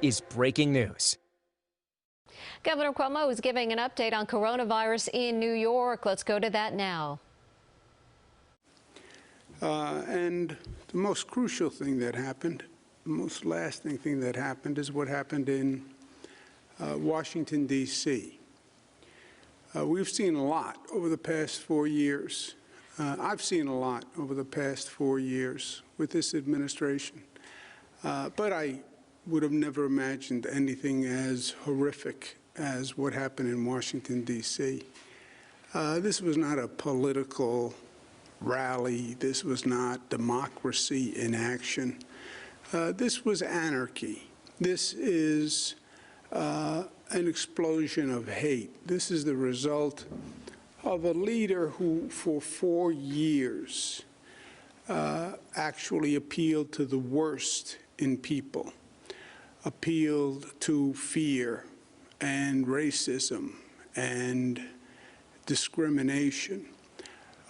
is breaking news. Governor Cuomo is giving an update on coronavirus in New York. Let's go to that now. And the most crucial thing that happened, the most lasting thing that happened, is what happened in Washington, D.C. We've seen a lot over the past 4 years. I've seen a lot over the past 4 years with this administration. But I would have never imagined anything as horrific as what happened in Washington, D.C. This was not a political rally. This was not democracy in action. This was anarchy. This is an explosion of hate. This is the result of a leader who, for 4 years, actually appealed to the worst in people, appealed to fear and racism and discrimination,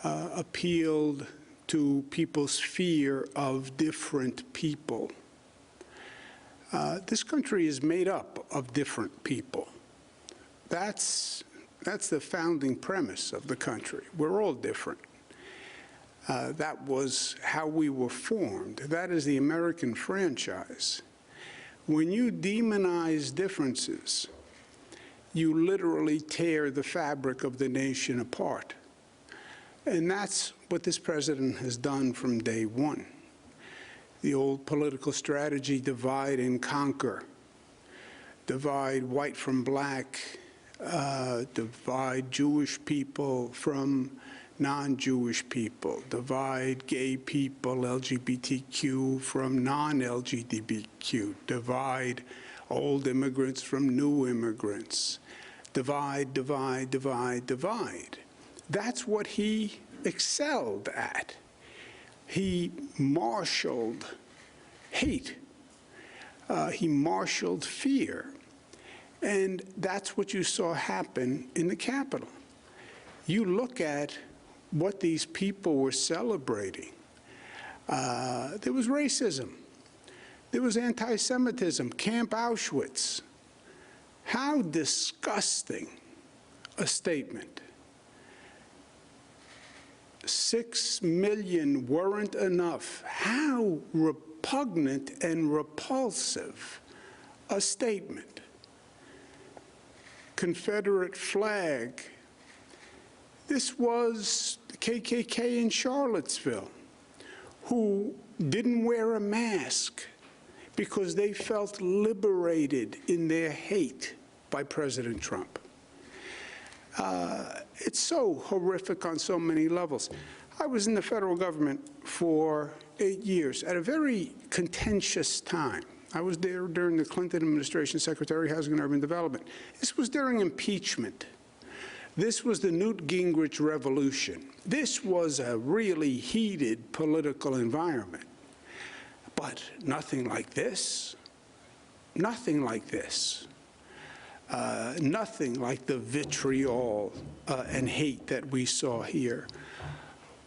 appealed to people's fear of different people. This country is made up of different people. That's the founding premise of the country. We're all different. That was how we were formed. That is the American franchise. When you demonize differences, you literally tear the fabric of the nation apart. And that's what this president has done from day one. The old political strategy, divide and conquer, divide white from black, divide Jewish people from non-Jewish people, divide gay people, LGBTQ, from non-LGBTQ, divide old immigrants from new immigrants, divide, divide, divide, divide. That's what he excelled at. He marshaled hate. He marshaled fear. And that's what you saw happen in the Capitol. You look at what these people were celebrating. There was racism. There was anti-Semitism, Camp Auschwitz. How disgusting a statement. 6 million weren't enough. How repugnant and repulsive a statement. Confederate flag. This was the KKK in Charlottesville, who didn't wear a mask because they felt liberated in their hate by President Trump. It's so horrific on so many levels. I was in the federal government for 8 years at a very contentious time. I was there during the Clinton administration, Secretary of Housing and Urban Development. This was during impeachment. This was the Newt Gingrich revolution. This was a really heated political environment. But nothing like this. Nothing like this. Nothing like the vitriol and hate that we saw here.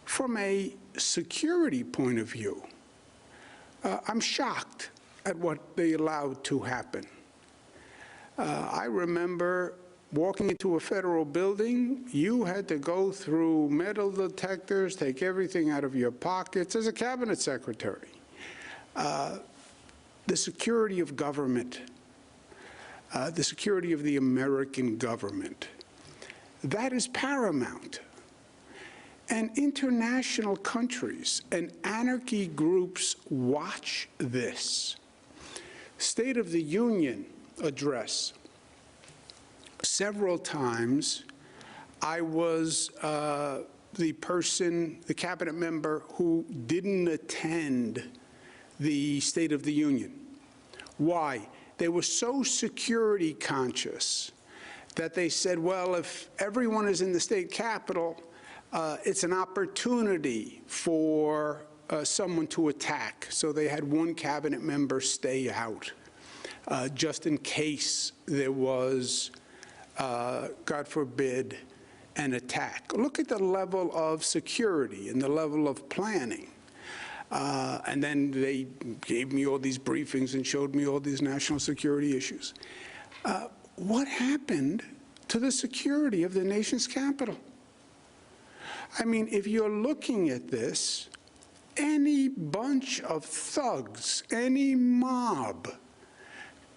From a security point of view, I'm shocked at what they allowed to happen. I remember walking into a federal building, you had to go through metal detectors, take everything out of your pockets as a cabinet secretary. The security of government, the security of the American government, that is paramount. And international countries and anarchy groups watch this. State of the Union address. Several times, I was the cabinet member who didn't attend the State of the Union. Why? They were so security conscious that they said, well, if everyone is in the state capitol, it's an opportunity for someone to attack. So they had one cabinet member stay out, just in case there was, God forbid, an attack. Look at the level of security and the level of planning. And then they gave me all these briefings and showed me all these national security issues. What happened to the security of the nation's capital? I mean, if you're looking at this, any bunch of thugs, any mob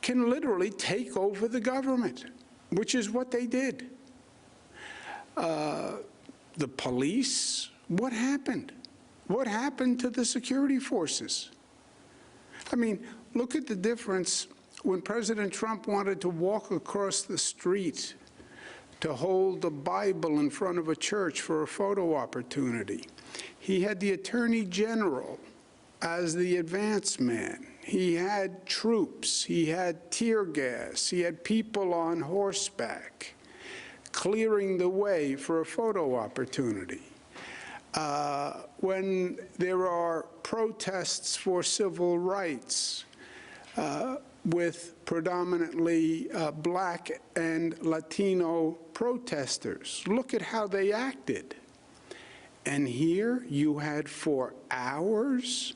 can literally take over the government, which is what they did. The police, what happened? What happened to the security forces? I mean, look at the difference when President Trump wanted to walk across the street to hold the Bible in front of a church for a photo opportunity. He had the Attorney General as the advance man. He had troops. He had tear gas. He had people on horseback clearing the way for a photo opportunity. When there are protests for civil rights with predominantly black and Latino protesters, look at how they acted. And here you had for hours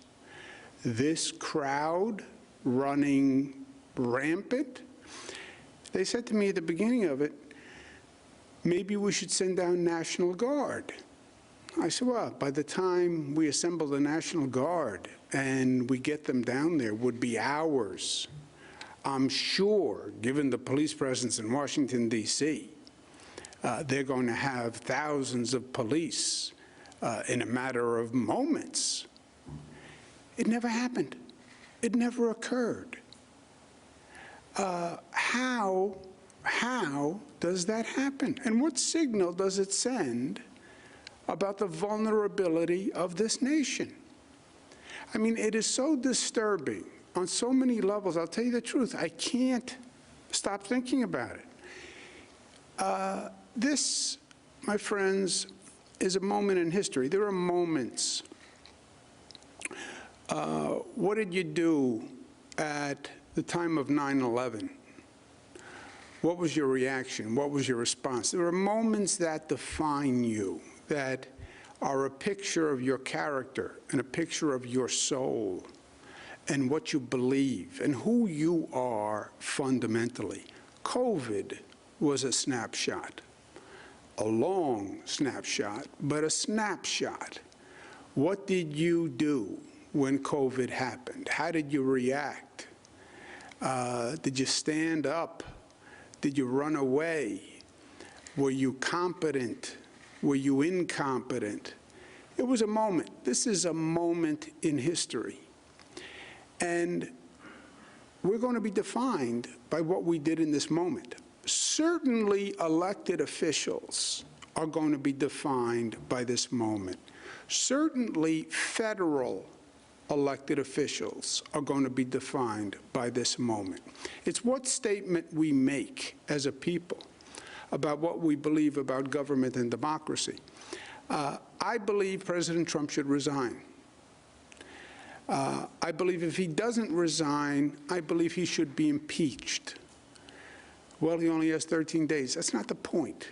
this crowd running rampant. They said to me at the beginning of it, maybe we should send down National Guard. I said, well, by the time we assemble the National Guard and we get them down there would be hours. I'm sure, given the police presence in Washington, D.C., they're going to have thousands of police in a matter of moments. It never happened. It never occurred. How does that happen? And what signal does it send about the vulnerability of this nation? I mean, it is so disturbing on so many levels. I'll tell you the truth. I can't stop thinking about it. This, my friends, is a moment in history. There are moments. What did you do at the time of 9/11? What was your reaction? What was your response? There are moments that define you, that are a picture of your character and a picture of your soul and what you believe and who you are fundamentally. COVID was a snapshot, a long snapshot, but a snapshot. What did you do when COVID happened? How did you react? Did you stand up? Did you run away? Were you competent? Were you incompetent? It was a moment. This is a moment in history. And we're going to be defined by what we did in this moment. Certainly elected officials are going to be defined by this moment. Certainly federal elected officials are going to be defined by this moment. It's what statement we make as a people about what we believe about government and democracy. I believe President Trump should resign. I believe if he doesn't resign, I believe he should be impeached. Well, he only has 13 days. That's not the point.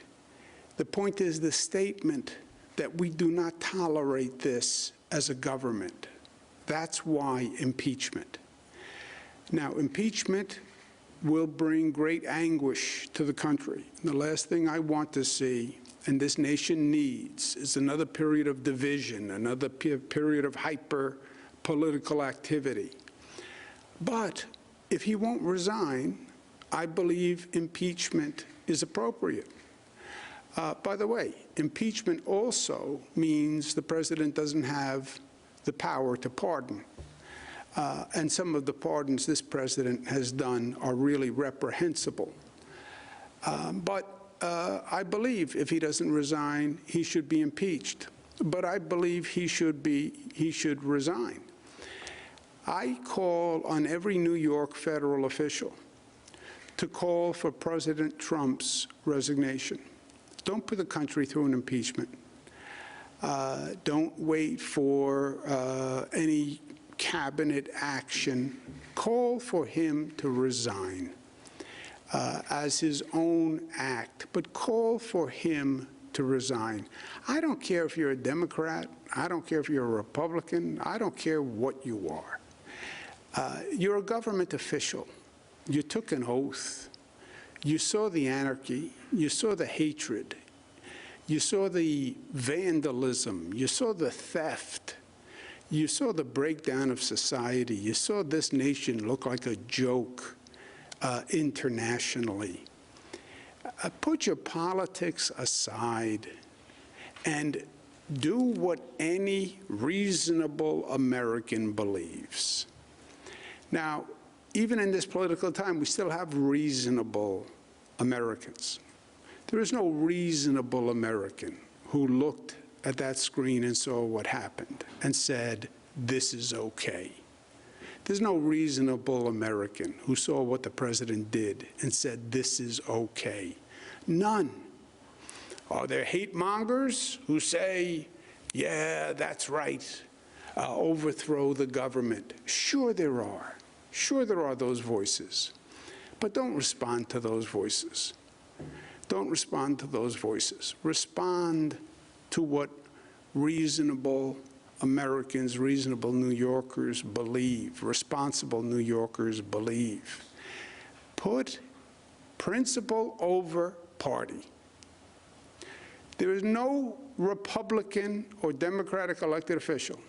The point is the statement that we do not tolerate this as a government. That's why impeachment. Now, impeachment will bring great anguish to the country. The last thing I want to see, and this nation needs, is another period of division, another period of hyper-political activity. But if he won't resign, I believe impeachment is appropriate. By the way, impeachment also means the president doesn't have the power to pardon. And some of the pardons this president has done are really reprehensible. But I believe if he doesn't resign, he should be impeached. But I believe he should resign. I call on every New York federal official to call for President Trump's resignation. Don't put the country through an impeachment. Don't wait for any cabinet action. Call for him to resign as his own act, but call for him to resign. I don't care if you're a Democrat. I don't care if you're a Republican. I don't care what you are. You're a government official. You took an oath. You saw the anarchy. You saw the hatred. You saw the vandalism. You saw the theft. You saw the breakdown of society. You saw this nation look like a joke internationally. Put your politics aside and do what any reasonable American believes. Now, even in this political time, we still have reasonable Americans. There is no reasonable American who looked at that screen and saw what happened and said, this is okay. There's no reasonable American who saw what the president did and said, this is okay. None. Are there hate mongers who say, yeah, that's right, overthrow the government? Sure there are. Sure there are those voices. But don't respond to those voices. Don't respond to those voices. Respond to what reasonable Americans, reasonable New Yorkers believe, responsible New Yorkers believe. Put principle over party. There is no Republican or Democratic elected official,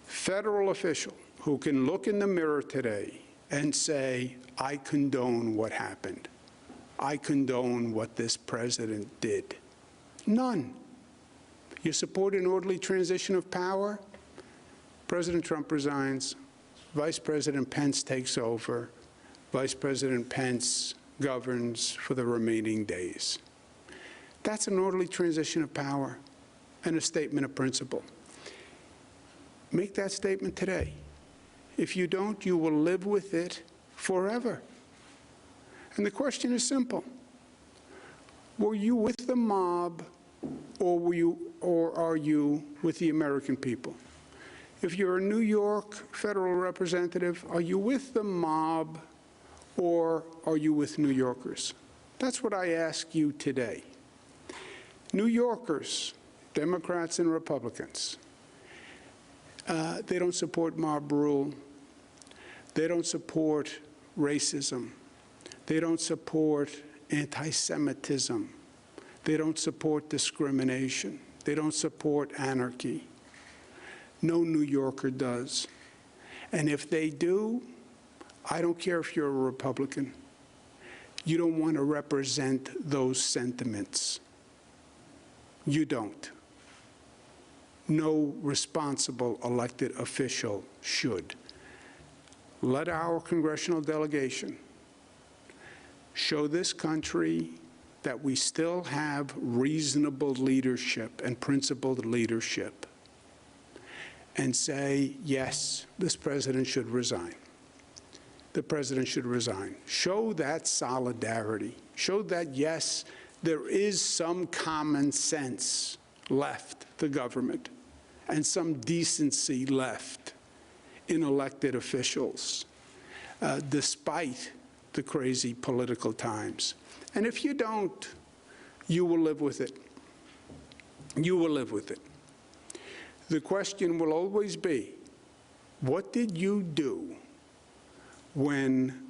federal official, who can look in the mirror today and say, I condone what happened. I condone what this president did. None. You support an orderly transition of power? President Trump resigns. Vice President Pence takes over. Vice President Pence governs for the remaining days. That's an orderly transition of power and a statement of principle. Make that statement today. If you don't, you will live with it forever. And the question is simple. Were you with the mob, or are you with the American people? If you're a New York federal representative, are you with the mob, or are you with New Yorkers? That's what I ask you today. New Yorkers, Democrats and Republicans, they don't support mob rule. They don't support racism. They don't support anti-Semitism. They don't support discrimination. They don't support anarchy. No New Yorker does. And if they do, I don't care if you're a Republican. You don't want to represent those sentiments. You don't. No responsible elected official should. Let our congressional delegation show this country that we still have reasonable leadership and principled leadership, and say, yes, this president should resign. The president should resign. Show that solidarity. Show that, yes, there is some common sense left to government and some decency left in elected officials, despite the crazy political times. And if you don't, you will live with it. You will live with it. The question will always be, what did you do when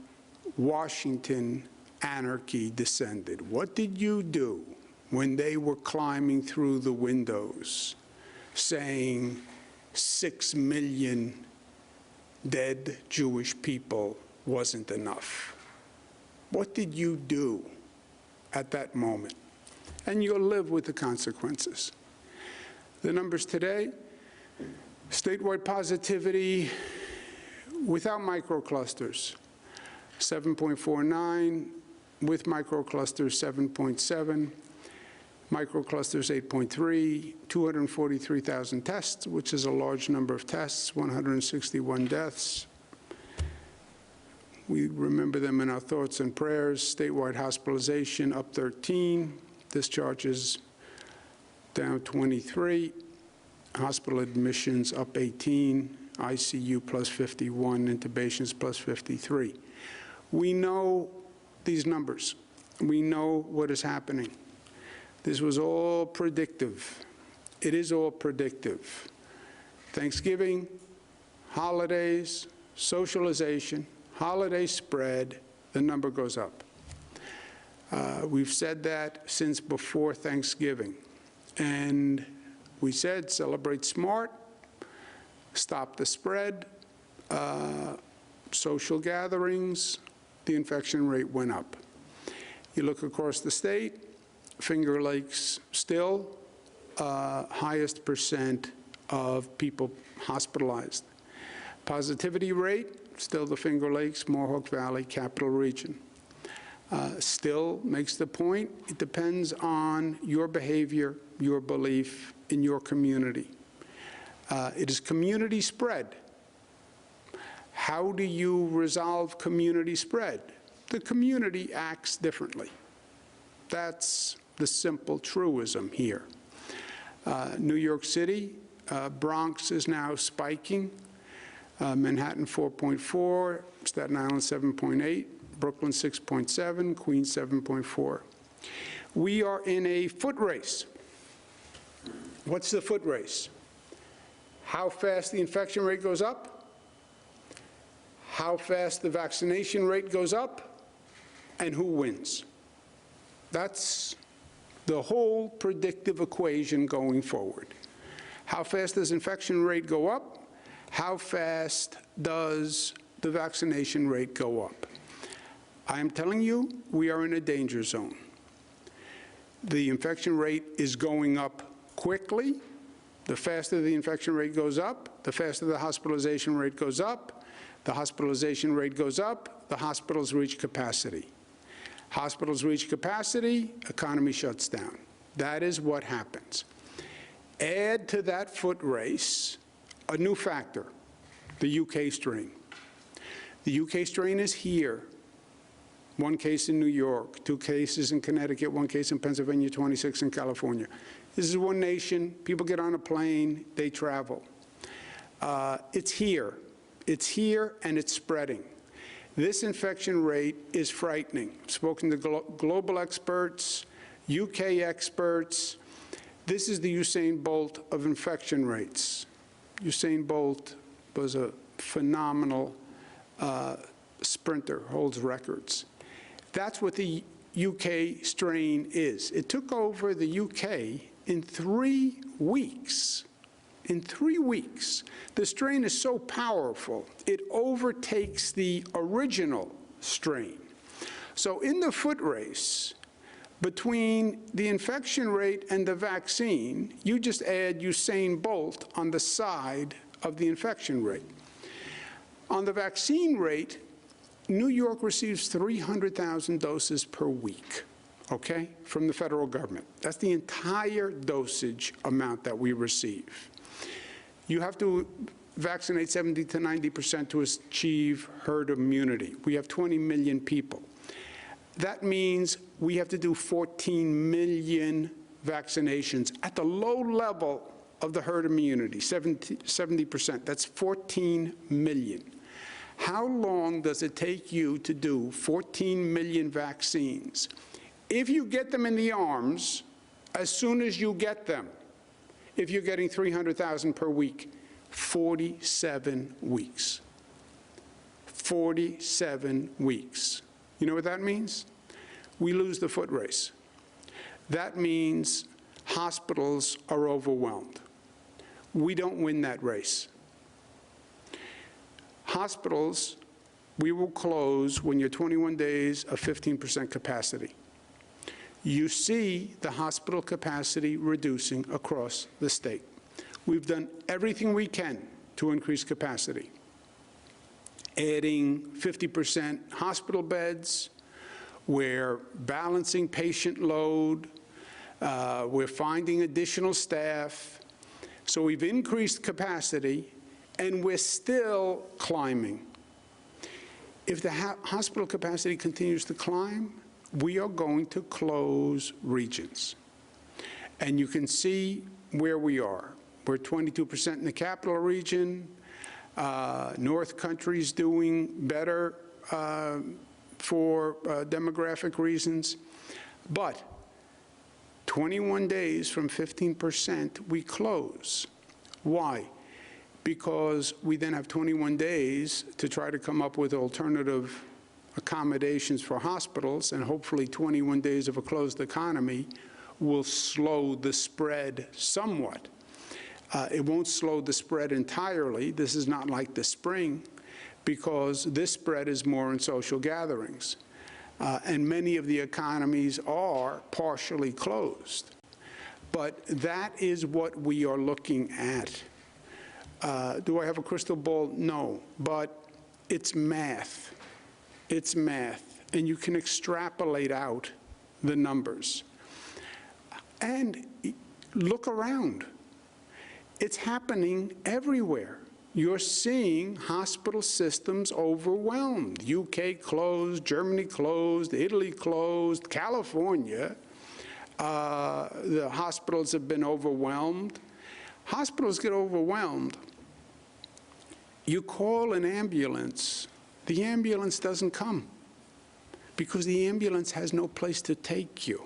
Washington anarchy descended? What did you do when they were climbing through the windows saying 6 million dead Jewish people wasn't enough? What did you do at that moment? And you'll live with the consequences. The numbers today, statewide positivity without microclusters, 7.49, with microclusters, 7.7, microclusters, 8.3, 243,000 tests, which is a large number of tests, 161 deaths. We remember them in our thoughts and prayers. Statewide hospitalization up 13, discharges down 23, hospital admissions up 18, ICU plus 51, intubations plus 53. We know these numbers. We know what is happening. This was all predictive. It is all predictive. Thanksgiving, holidays, socialization, holiday spread, the number goes up. We've said that since before Thanksgiving. And we said celebrate smart, stop the spread, social gatherings, the infection rate went up. You look across the state, Finger Lakes still highest percent of people hospitalized. Positivity rate, still the Finger Lakes, Mohawk Valley, Capital Region. Still makes the point, it depends on your behavior, your belief in your community. It is community spread. How do you resolve community spread? The community acts differently. That's the simple truism here. New York City, Bronx is now spiking. Manhattan 4.4, Staten Island 7.8, Brooklyn 6.7, Queens 7.4. We are in a foot race. What's the foot race? How fast the infection rate goes up, how fast the vaccination rate goes up, and who wins. That's the whole predictive equation going forward. How fast does infection rate go up? How fast does the vaccination rate go up? I am telling you, we are in a danger zone. The infection rate is going up quickly. The faster the infection rate goes up, the faster the hospitalization rate goes up. The hospitalization rate goes up, the hospitals reach capacity. Hospitals reach capacity, economy shuts down. That is what happens. Add to that foot race a new factor, the UK strain. The UK strain is here. 1 case in New York, 2 cases in Connecticut, 1 case in Pennsylvania, 26 in California. This is one nation. People get on a plane, they travel. It's here. It's here and it's spreading. This infection rate is frightening. I've spoken to global experts, UK experts. This is the Usain Bolt of infection rates. Usain Bolt was a phenomenal sprinter, holds records. That's what the UK strain is. It took over the UK in 3 weeks. In 3 weeks. The strain is so powerful, it overtakes the original strain. So in the foot race, between the infection rate and the vaccine, you just add Usain Bolt on the side of the infection rate. On the vaccine rate, New York receives 300,000 doses per week, okay, from the federal government. That's the entire dosage amount that we receive. You have to vaccinate 70 to 90% to achieve herd immunity. We have 20 million people. That means we have to do 14 million vaccinations at the low level of the herd immunity, 70%. That's 14 million. How long does it take you to do 14 million vaccines? If you get them in the arms, as soon as you get them, if you're getting 300,000 per week, 47 weeks. 47 weeks. You know what that means? We lose the foot race. That means hospitals are overwhelmed. We don't win that race. Hospitals, we will close when you're 21 days of 15% capacity. You see the hospital capacity reducing across the state. We've done everything we can to increase capacity. Adding 50% hospital beds, we're balancing patient load, we're finding additional staff. So we've increased capacity, and we're still climbing. If the hospital capacity continues to climb, we are going to close regions. And you can see where we are. We're 22% in the capital region. North Country's doing better for demographic reasons. But 21 days from 15%, we close. Why? Because we then have 21 days to try to come up with alternative accommodations for hospitals, and hopefully 21 days of a closed economy will slow the spread somewhat. It won't slow the spread entirely. This is not like the spring, because this spread is more in social gatherings. And many of the economies are partially closed. But that is what we are looking at. Do I have a crystal ball? No, but it's math. It's math, and you can extrapolate out the numbers. And look around. It's happening everywhere. You're seeing hospital systems overwhelmed. UK closed, Germany closed, Italy closed, California. The hospitals have been overwhelmed. Hospitals get overwhelmed. You call an ambulance, the ambulance doesn't come because the ambulance has no place to take you.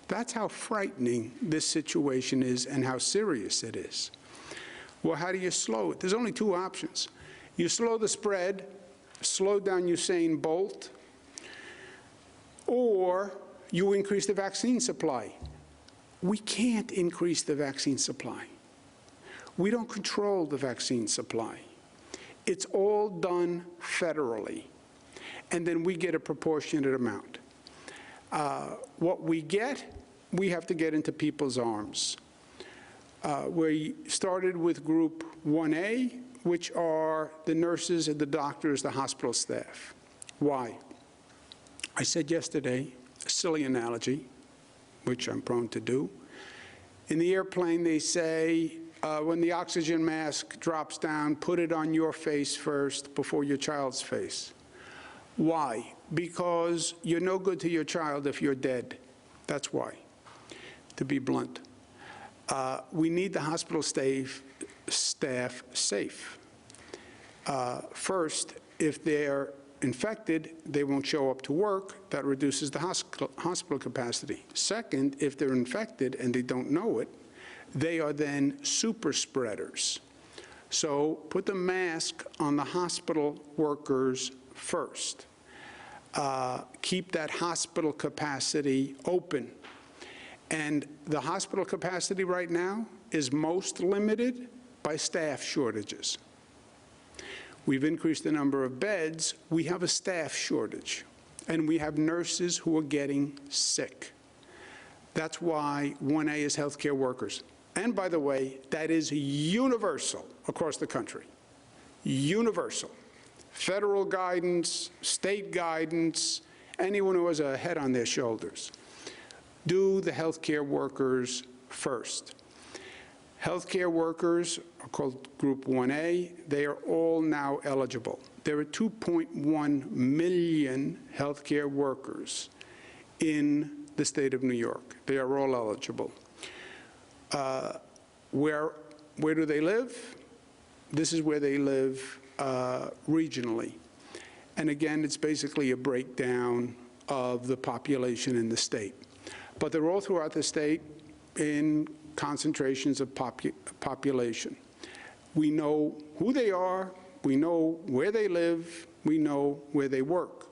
That's how frightening this situation is and how serious it is. Well, how do you slow it? There's only two options. You slow the spread, slow down Usain Bolt, or you increase the vaccine supply. We can't increase the vaccine supply. We don't control the vaccine supply. It's all done federally, and then we get a proportionate amount. What we get, we have to get into people's arms. We started with Group 1A, which are the nurses and the doctors, the hospital staff. Why? I said yesterday, a silly analogy, which I'm prone to do. In the airplane, they say, when the oxygen mask drops down, put it on your face first before your child's face. Why? Because you're no good to your child if you're dead. That's why, to be blunt. We need the hospital staff safe. First, if they're infected, they won't show up to work. That reduces the hospital capacity. Second, if they're infected and they don't know it, they are then super spreaders. So put the mask on the hospital workers first. Keep that hospital capacity open. And the hospital capacity right now is most limited by staff shortages. We've increased the number of beds. We have a staff shortage. And we have nurses who are getting sick. That's why 1A is healthcare workers. And by the way, that is universal across the country. Universal. Federal guidance, state guidance, anyone who has a head on their shoulders. Do the healthcare workers first. Healthcare workers are called Group 1A. They are all now eligible. There are 2.1 million healthcare workers in the state of New York. They are all eligible. Where do they live? This is where they live regionally. And again, it's basically a breakdown of the population in the state. But they're all throughout the state in concentrations of population. We know who they are, we know where they live, we know where they work.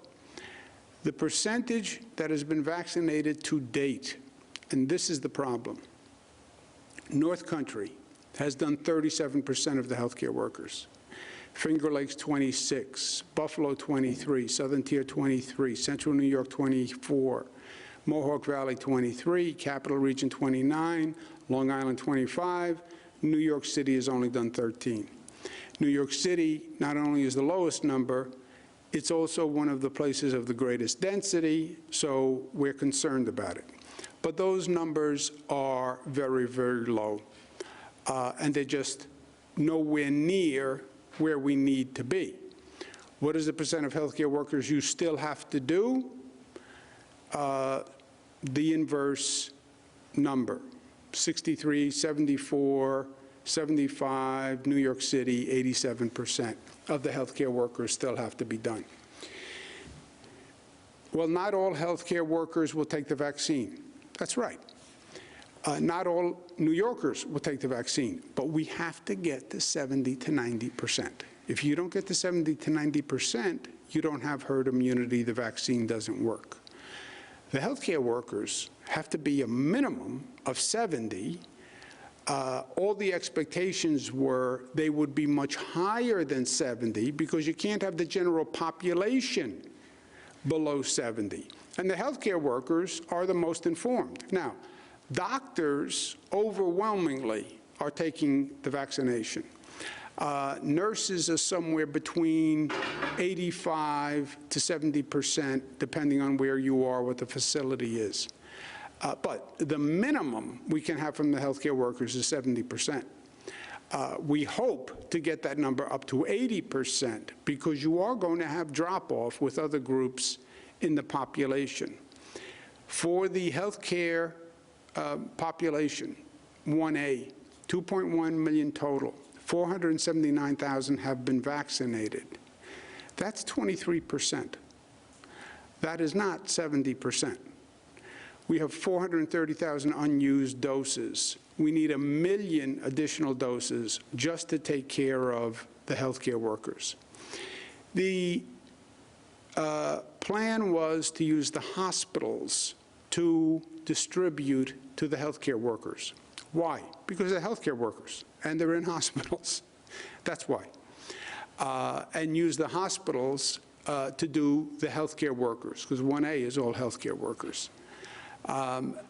The percentage that has been vaccinated to date, and this is the problem, North Country has done 37% of the healthcare workers. Finger Lakes 26, Buffalo 23, Southern Tier 23, Central New York 24, Mohawk Valley 23, Capital Region 29, Long Island 25, New York City has only done 13. New York City not only is the lowest number, it's also one of the places of the greatest density, so we're concerned about it. But those numbers are very, very low, and they're just nowhere near where we need to be. What is the percent of healthcare workers you still have to do? The inverse number, 63, 74, 75, New York City, 87% of the healthcare workers still have to be done. Well, not all healthcare workers will take the vaccine. That's right. Not all New Yorkers will take the vaccine, but we have to get to 70 to 90%. If you don't get to 70 to 90%, you don't have herd immunity, the vaccine doesn't work. The healthcare workers have to be a minimum of 70. All the expectations were they would be much higher than 70 because you can't have the general population below 70. And the healthcare workers are the most informed. Now, doctors overwhelmingly are taking the vaccination. Nurses are somewhere between 85 to 70%, depending on where you are, what the facility is. But the minimum we can have from the healthcare workers is 70%. We hope to get that number up to 80% because you are going to have drop-off with other groups in the population. For the healthcare population, 1A, 2.1 million total, 479,000 have been vaccinated. That's 23%. That is not 70%. We have 430,000 unused doses. We need 1 million additional doses just to take care of the healthcare workers. The plan was to use the hospitals to distribute to the healthcare workers. Why? Because they're healthcare workers and they're in hospitals. That's why. And use the hospitals to do the healthcare workers, because 1A is all healthcare workers.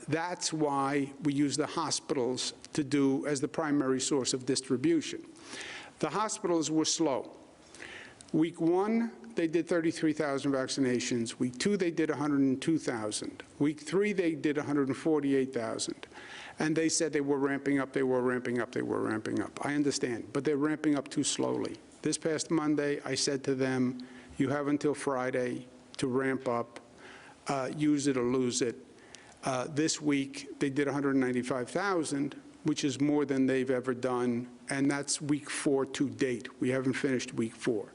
That's why we use the hospitals to do as the primary source of distribution. The hospitals were slow. Week 1, they did 33,000 vaccinations. Week 2, they did 102,000. Week 3, they did 148,000. And they said they were ramping up, they were ramping up, they were ramping up. I understand, but they're ramping up too slowly. This past Monday, I said to them, you have until Friday to ramp up, use it or lose it. This week, they did 195,000, which is more than they've ever done, and that's week 4 to date. We haven't finished week 4.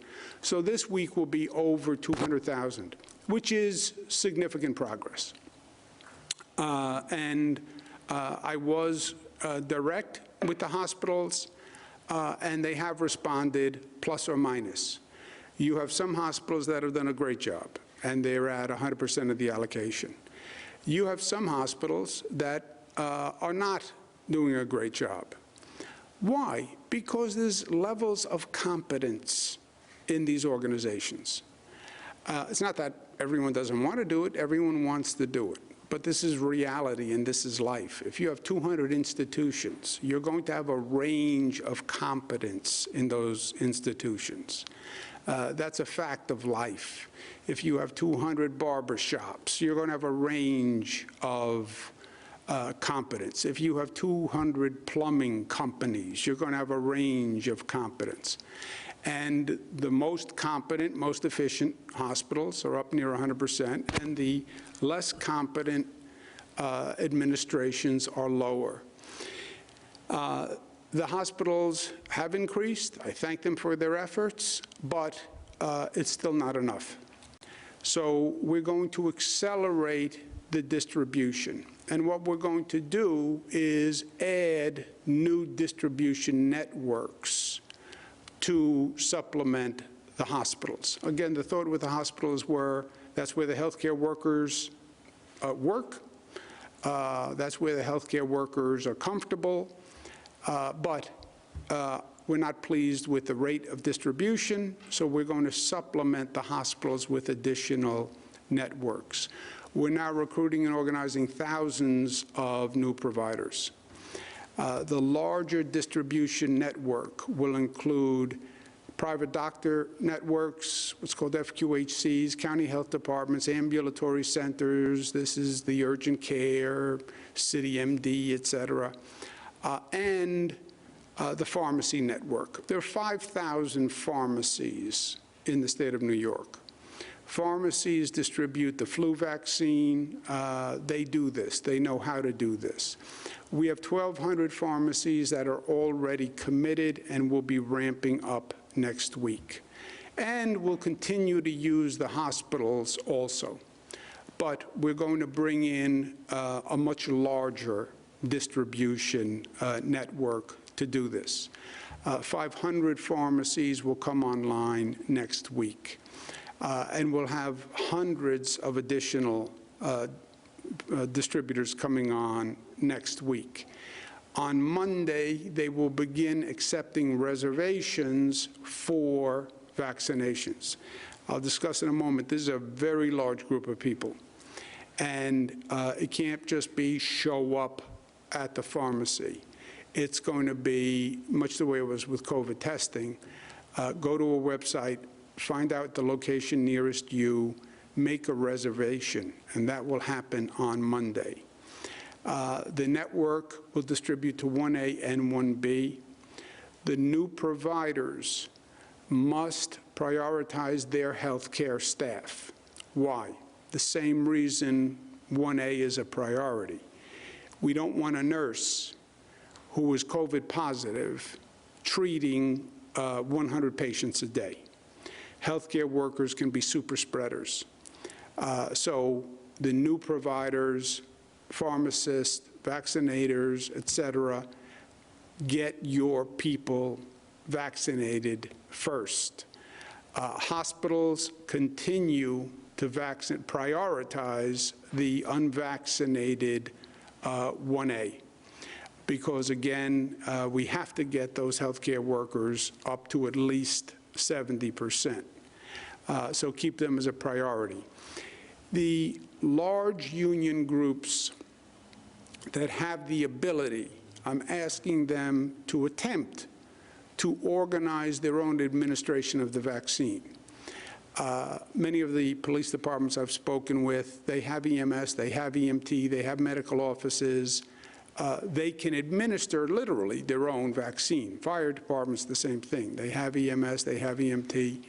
So this week will be over 200,000, which is significant progress. I was direct with the hospitals, and they have responded plus or minus. You have some hospitals that have done a great job, and they're at 100% of the allocation. You have some hospitals that are not doing a great job. Why? Because there's levels of competence in these organizations. It's not that everyone doesn't want to do it, everyone wants to do it. But this is reality and this is life. If you have 200 institutions, you're going to have a range of competence in those institutions. That's a fact of life. If you have 200 barber shops, you're going to have a range of competence. If you have 200 plumbing companies, you're going to have a range of competence. And the most competent, most efficient hospitals are up near 100%, and the less competent administrations are lower. The hospitals have increased. I thank them for their efforts, but it's still not enough. So we're going to accelerate the distribution. And what we're going to do is add new distribution networks to supplement the hospitals. Again, the thought with the hospitals were that's where the healthcare workers work. That's where the healthcare workers are comfortable. But we're not pleased with the rate of distribution, so we're going to supplement the hospitals with additional networks. We're now recruiting and organizing thousands of new providers. The larger distribution network will include private doctor networks, what's called FQHCs, county health departments, ambulatory centers, this is the urgent care, city MD, et cetera, and the pharmacy network. There are 5,000 pharmacies in the state of New York. Pharmacies distribute the flu vaccine. They do this. They know how to do this. We have 1,200 pharmacies that are already committed and will be ramping up next week. And we'll continue to use the hospitals also. But we're going to bring in a much larger distribution network to do this. 500 pharmacies will come online next week, and we'll have hundreds of additional distributors coming on next week. On Monday, they will begin accepting reservations for vaccinations. I'll discuss in a moment. This is a very large group of people, and it can't just be show up at the pharmacy. It's going to be much the way it was with COVID testing. Go to a website, find out the location nearest you, make a reservation, and that will happen on Monday. The network will distribute to 1A and 1B. The new providers must prioritize their healthcare staff. Why? The same reason 1A is a priority. We don't want a nurse who is COVID positive treating 100 patients a day. Healthcare workers can be super spreaders. So the new providers, pharmacists, vaccinators, et cetera, get your people vaccinated first. Hospitals continue to prioritize the unvaccinated 1A, because again, we have to get those healthcare workers up to at least 70%. So keep them as a priority. The large union groups that have the ability, I'm asking them to attempt to organize their own administration of the vaccine. Many of the police departments I've spoken with, they have EMS, they have EMT, they have medical offices. They can administer literally their own vaccine. Fire departments, the same thing. They have EMS, they have EMT.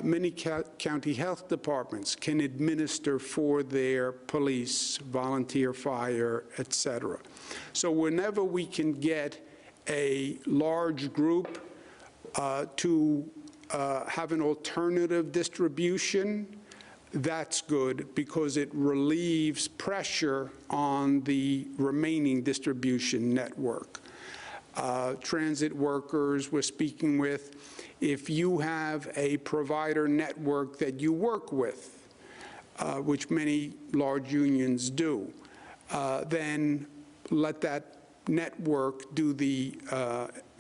Many county health departments can administer for their police, volunteer fire, et cetera. So whenever we can get a large group to have an alternative distribution, that's good, because it relieves pressure on the remaining distribution network. Transit workers we're speaking with, if you have a provider network that you work with, which many large unions do, then let that network do the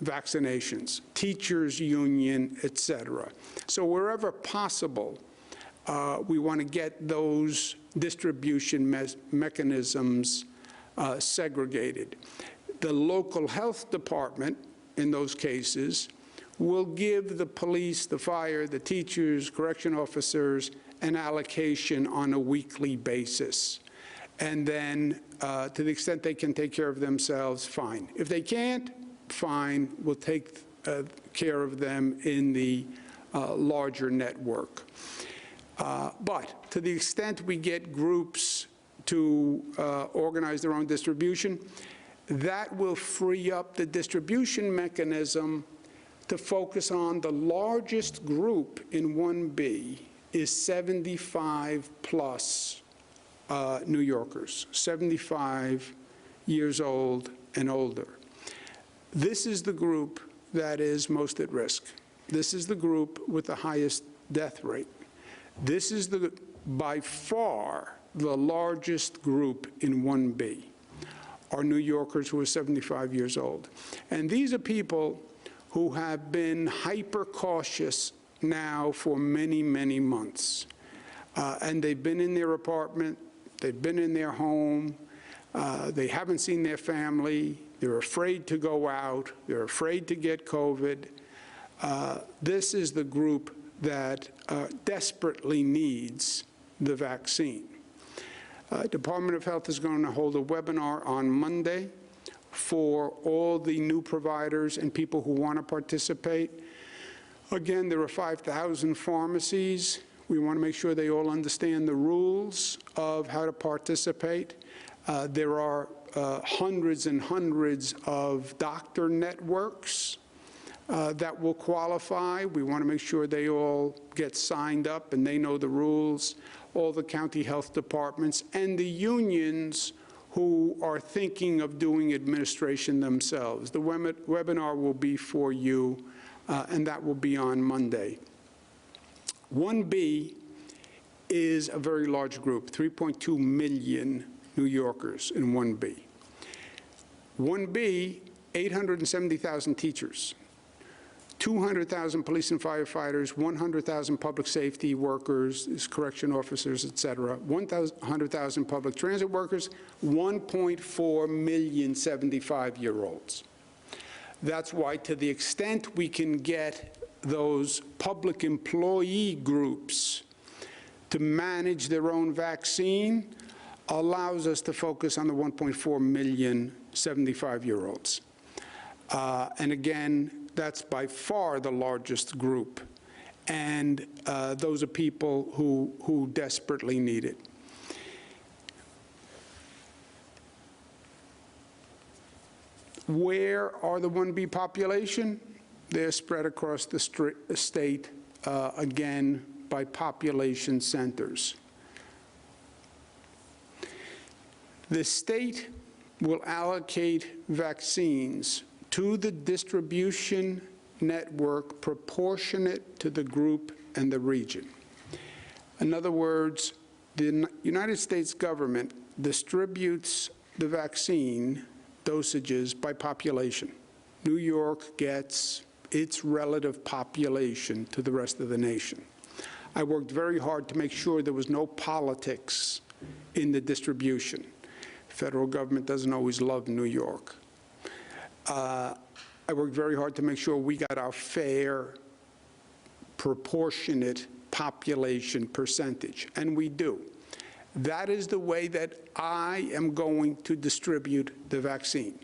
vaccinations, teachers union, et cetera. So wherever possible, we want to get those distribution mechanisms segregated. The local health department, in those cases, will give the police, the fire, the teachers, correction officers an allocation on a weekly basis. And then, to the extent they can take care of themselves, fine. If they can't, fine, we'll take care of them in the larger network. But to the extent we get groups to organize their own distribution, that will free up the distribution mechanism to focus on the largest group in 1B is 75 plus New Yorkers, 75 years old and older. This is the group that is most at risk. This is the group with the highest death rate. This is by far the largest group in 1B, are New Yorkers who are 75 years old. And these are people who have been hyper cautious now for many, many months. And they've been in their apartment, they've been in their home, they haven't seen their family, they're afraid to go out, they're afraid to get COVID. This is the group that desperately needs the vaccine. Department of Health is going to hold a webinar on Monday for all the new providers and people who want to participate. Again, there are 5,000 pharmacies. We want to make sure they all understand the rules of how to participate. There are hundreds and hundreds of doctor networks that will qualify. We want to make sure they all get signed up and they know the rules. All the county health departments and the unions who are thinking of doing administration themselves. The webinar will be for you, and that will be on Monday. 1B is a very large group, 3.2 million New Yorkers in 1B. 1B, 870,000 teachers, 200,000 police and firefighters, 100,000 public safety workers, correction officers, et cetera, 100,000 public transit workers, 1.4 million 75-year-olds. That's why, to the extent we can get those public employee groups to manage their own vaccine, allows us to focus on the 1.4 million 75-year-olds. And again, that's by far the largest group. And those are people who desperately need it. Where are the 1B population? They're spread across the state, again, by population centers. The state will allocate vaccines to the distribution network proportionate to the group and the region. In other words, the United States government distributes the vaccine dosages by population. New York gets its relative population to the rest of the nation. I worked very hard to make sure there was no politics in the distribution. Federal government doesn't always love New York. I worked very hard to make sure we got our fair, proportionate population percentage, and we do. That is the way that I am going to distribute the vaccine,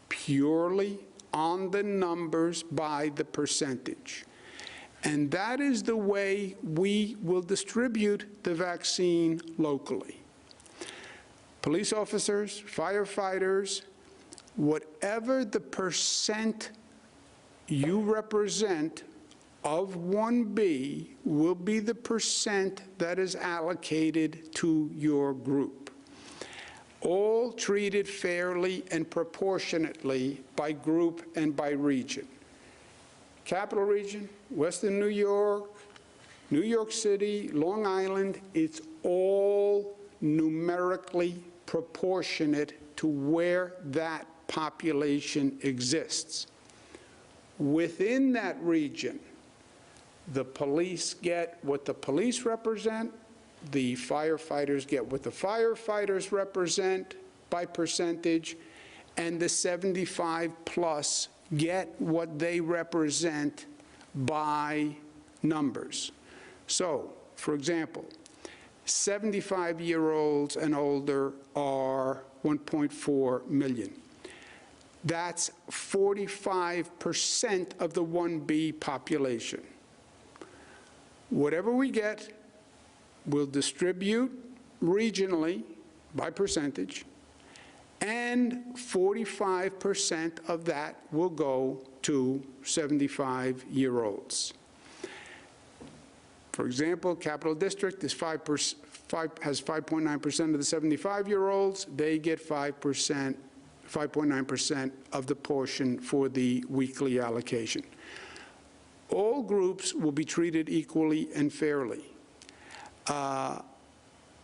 purely on the numbers by the percentage. And that is the way we will distribute the vaccine locally. Police officers, firefighters, whatever the percent you represent of 1B will be the percent that is allocated to your group. All treated fairly and proportionately by group and by region. Capital Region, Western New York, New York City, Long Island, it's all numerically proportionate to where that population exists. Within that region, the police get what the police represent, the firefighters get what the firefighters represent by percentage, and the 75 plus get what they represent by numbers. So, for example, 75-year-olds and older are 1.4 million. That's 45% of the 1B population. Whatever we get, we'll distribute regionally by percentage, and 45% of that will go to 75-year-olds. For example, Capital District is has 5.9% of the 75-year-olds. They get 5.9% of the portion for the weekly allocation. All groups will be treated equally and fairly.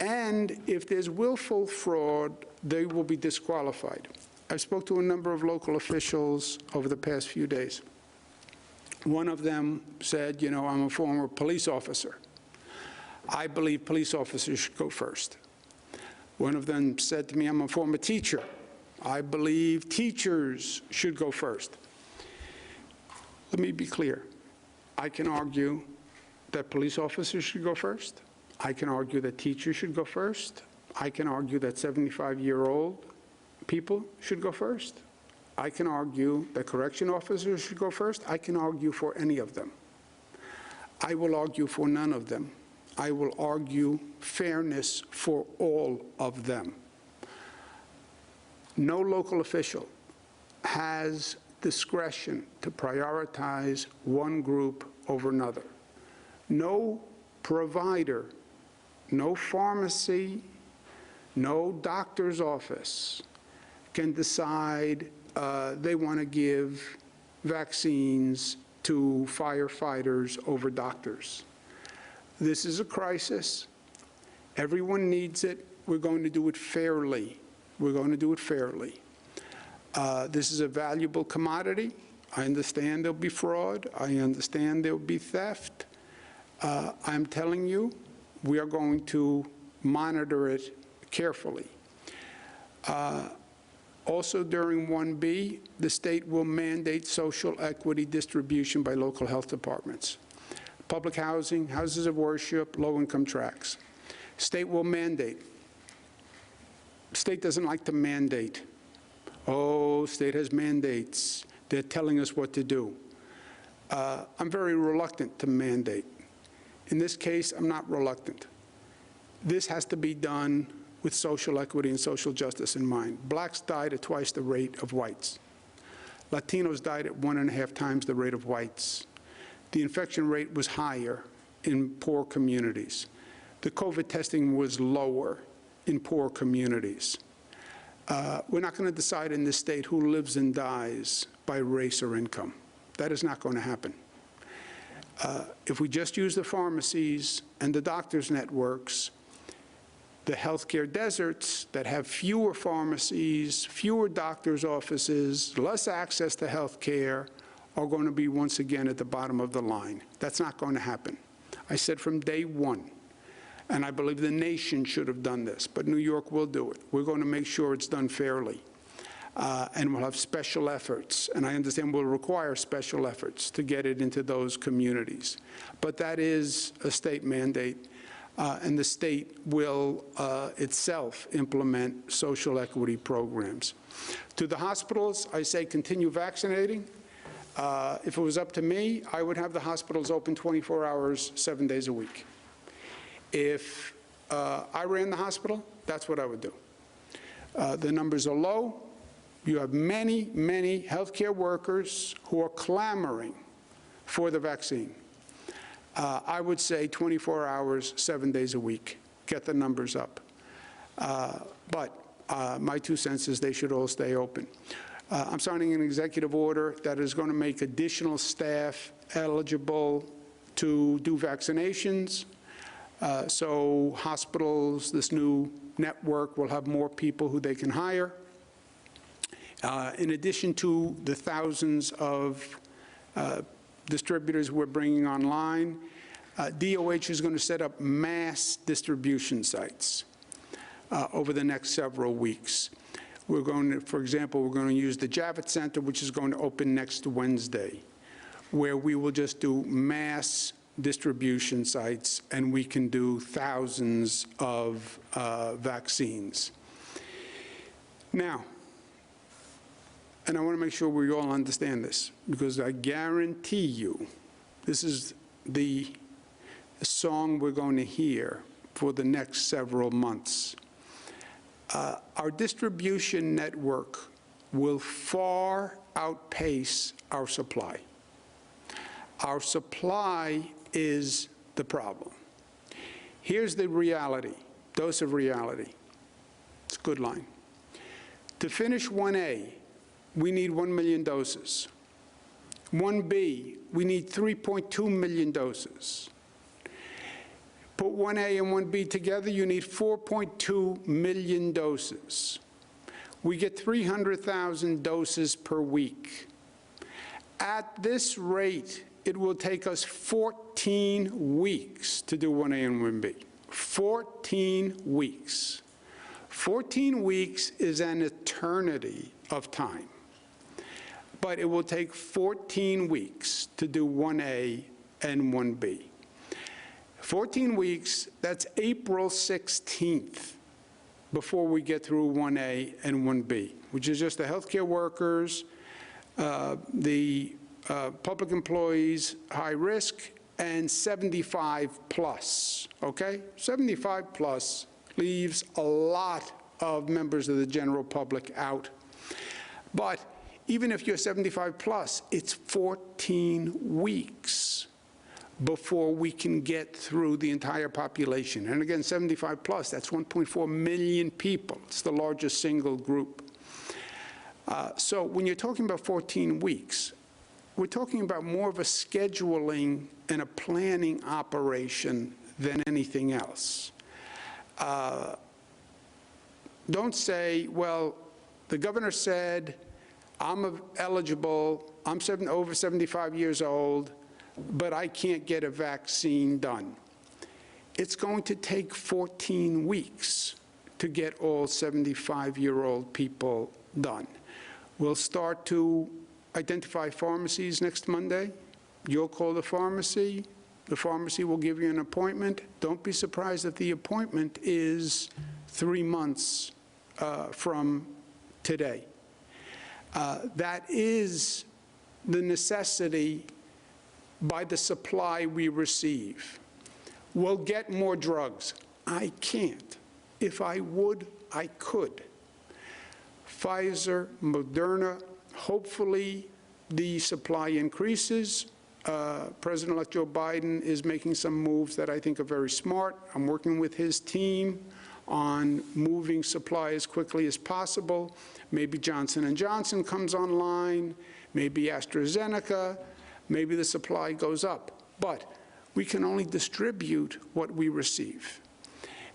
And if there's willful fraud, they will be disqualified. I spoke to a number of local officials over the past few days. One of them said, you know, I'm a former police officer. I believe police officers should go first. One of them said to me, I'm a former teacher. I believe teachers should go first. Let me be clear. I can argue that police officers should go first. I can argue that teachers should go first. I can argue that 75-year-old people should go first. I can argue that correction officers should go first. I can argue for any of them. I will argue for none of them. I will argue fairness for all of them. No local official has discretion to prioritize one group over another. No provider, no pharmacy, No doctor's office can decide they want to give vaccines to firefighters over doctors. This is a crisis. Everyone needs it. We're going to do it fairly. We're going to do it fairly. This is a valuable commodity. I understand there'll be fraud. I understand there'll be theft. I'm telling you, we are going to monitor it carefully. Also during 1B, the state will mandate social equity distribution by local health departments. Public housing, houses of worship, low-income tracts. State will mandate. State doesn't like to mandate. Oh, state has mandates. They're telling us what to do. I'm very reluctant to mandate. In this case, I'm not reluctant. This has to be done with social equity and social justice in mind. Blacks died at twice the rate of whites. Latinos died at 1.5 times the rate of whites. The infection rate was higher in poor communities. The COVID testing was lower in poor communities. We're not going to decide in this state who lives and dies by race or income. That is not going to happen. If we just use the pharmacies and the doctors' networks, the healthcare deserts that have fewer pharmacies, fewer doctors' offices, less access to healthcare, are going to be once again at the bottom of the line. That's not going to happen. I said from day one, and I believe the nation should have done this, but New York will do it. We're going to make sure it's done fairly. And we'll have special efforts, and I understand will require special efforts to get it into those communities. But that is a state mandate, and the state will itself implement social equity programs. To the hospitals, I say continue vaccinating. If it was up to me, I would have the hospitals open 24 hours, 7 days a week. If I ran the hospital, that's what I would do. The numbers are low. You have many, many healthcare workers who are clamoring for the vaccine. I would say 24 hours, 7 days a week. Get the numbers up. But my 2 cents is they should all stay open. I'm signing an executive order that is going to make additional staff eligible to do vaccinations. So hospitals, this new network, will have more people who they can hire. In addition to the thousands of distributors we're bringing online, DOH is going to set up mass distribution sites over the next several weeks. We're going to, for example, we're going to use the Javits Center, which is going to open next Wednesday, where we will just do mass distribution sites, and we can do thousands of vaccines. Now, and I want to make sure we all understand this, because I guarantee you this is the song we're going to hear for the next several months. Our distribution network will far outpace our supply. Our supply is the problem. Here's the reality, dose of reality. It's a good line. To finish 1A, we need 1 million doses. 1B, we need 3.2 million doses. Put 1A and 1B together, you need 4.2 million doses. We get 300,000 doses per week. At this rate, it will take us 14 weeks to do 1A and 1B. 14 weeks. 14 weeks is an eternity of time. But it will take 14 weeks to do 1A and 1B. 14 weeks, that's April 16th before we get through 1A and 1B, which is just the healthcare workers, the public employees, high risk, and 75 plus, okay? 75 plus leaves a lot of members of the general public out. But even if you're 75 plus, it's 14 weeks. before we can get through the entire population. And again, 75 plus, that's 1.4 million people. It's the largest single group. So when you're talking about 14 weeks, we're talking about more of a scheduling and a planning operation than anything else. Don't say, well, the governor said, I'm eligible, I'm over 75 years old, but I can't get a vaccine done. It's going to take 14 weeks to get all 75-year-old people done. We'll start to identify pharmacies next Monday. You'll call the pharmacy will give you an appointment. Don't be surprised if the appointment is 3 months from today. That is the necessity by the supply we receive. We'll get more drugs. I can't. If I would, I could. Pfizer, Moderna, hopefully the supply increases. President-elect Joe Biden is making some moves that I think are very smart. I'm working with his team on moving supply as quickly as possible. Maybe Johnson & Johnson comes online, maybe AstraZeneca, maybe the supply goes up. But we can only distribute what we receive.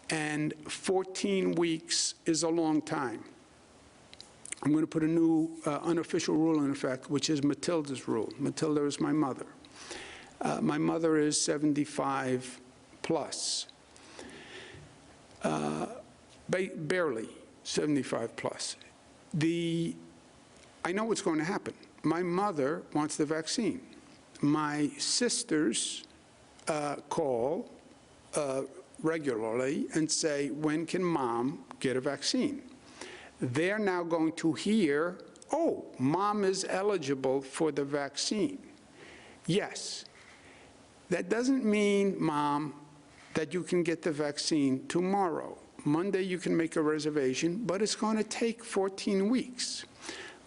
And 14 weeks is a long time. I'm going to put a new unofficial rule in effect, which is Matilda's rule. Matilda is my mother. My mother is 75 plus. Barely 75 plus. I know what's going to happen. My mother wants the vaccine. My sisters call regularly and say, when can mom get a vaccine? They're now going to hear, oh, mom is eligible for the vaccine. Yes. That doesn't mean, mom, that you can get the vaccine tomorrow. Monday you can make a reservation, but it's going to take 14 weeks.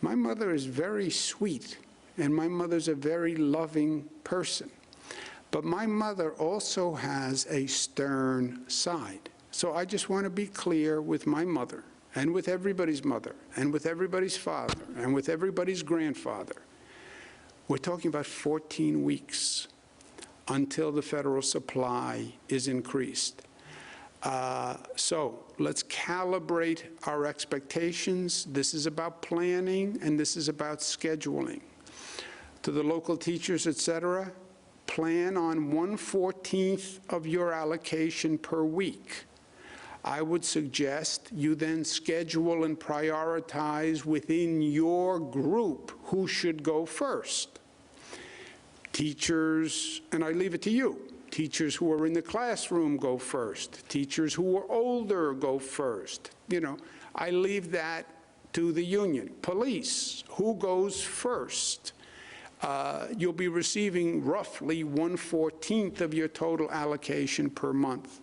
My mother is very sweet, and my mother's a very loving person. But my mother also has a stern side. So I just want to be clear with my mother, and with everybody's mother, and with everybody's father, and with everybody's grandfather. We're talking about 14 weeks until the federal supply is increased. So let's calibrate our expectations. This is about planning, and this is about scheduling. To the local teachers, et cetera, plan on 1/14 of your allocation per week. I would suggest you then schedule and prioritize within your group who should go first. Teachers, and I leave it to you, teachers who are in the classroom go first. Teachers who are older go first. You know, I leave that to the union. Police, who goes first? You'll be receiving roughly 1/14 of your total allocation per month.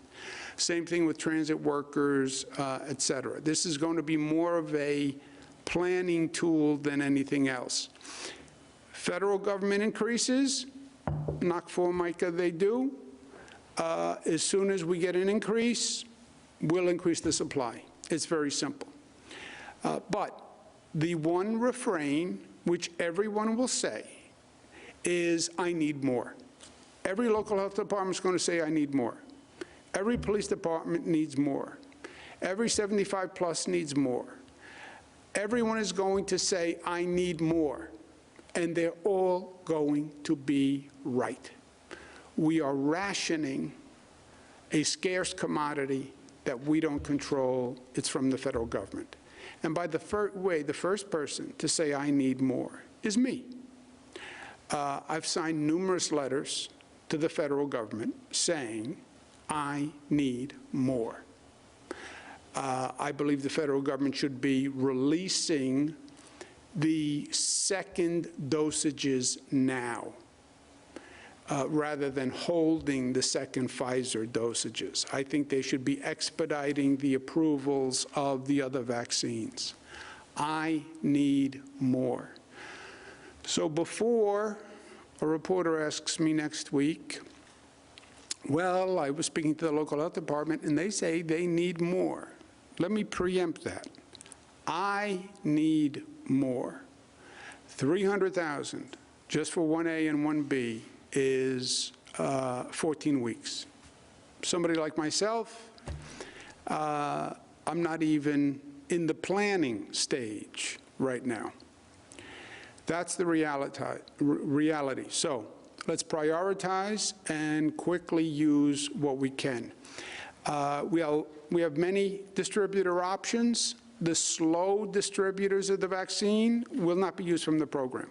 Same thing with transit workers, et cetera. This is going to be more of a planning tool than anything else. Federal government increases, knock Formica, they do. As soon as we get an increase, we'll increase the supply. It's very simple. But the one refrain, which everyone will say, is, I need more. Every local health department is going to say, I need more. Every police department needs more. Every 75 plus needs more. Everyone is going to say, I need more. And they're all going to be right. We are rationing a scarce commodity that we don't control. It's from the federal government. And by the first person to say, I need more, is me. I've signed numerous letters to the federal government saying, I need more. I believe the federal government should be releasing the second dosages now, rather than holding the second Pfizer dosages. I think they should be expediting the approvals of the other vaccines. I need more. So before a reporter asks me next week, Well, I was speaking to the local health department, and they say they need more. Let me preempt that. I need more. 300,000 just for 1A and 1B is 14 weeks. Somebody like myself, I'm not even in the planning stage right now. That's the reality. So let's prioritize and quickly use what we can. We have many distributor options. The slow distributors of the vaccine will not be used from the program.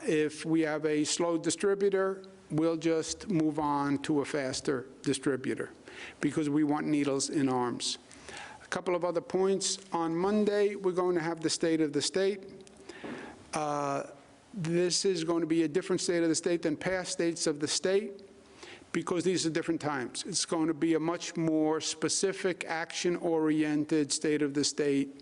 If we have a slow distributor, we'll just move on to a faster distributor because we want needles in arms. A couple of other points. On Monday, we're going to have the State of the State. This is going to be a different State of the State than past States of the State because these are different times. It's going to be a much more specific, action-oriented State of the State,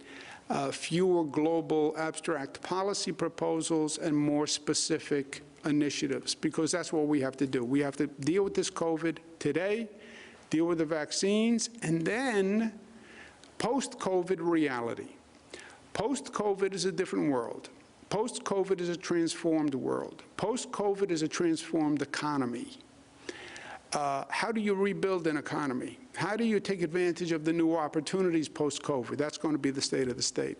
fewer global abstract policy proposals, and more specific initiatives, because that's what we have to do. We have to deal with this COVID today, deal with the vaccines, and then post-COVID reality. Post-COVID is a different world. Post-COVID is a transformed world. Post-COVID is a transformed economy. How do you rebuild an economy? How do you take advantage of the new opportunities post-COVID? That's going to be the State of the State.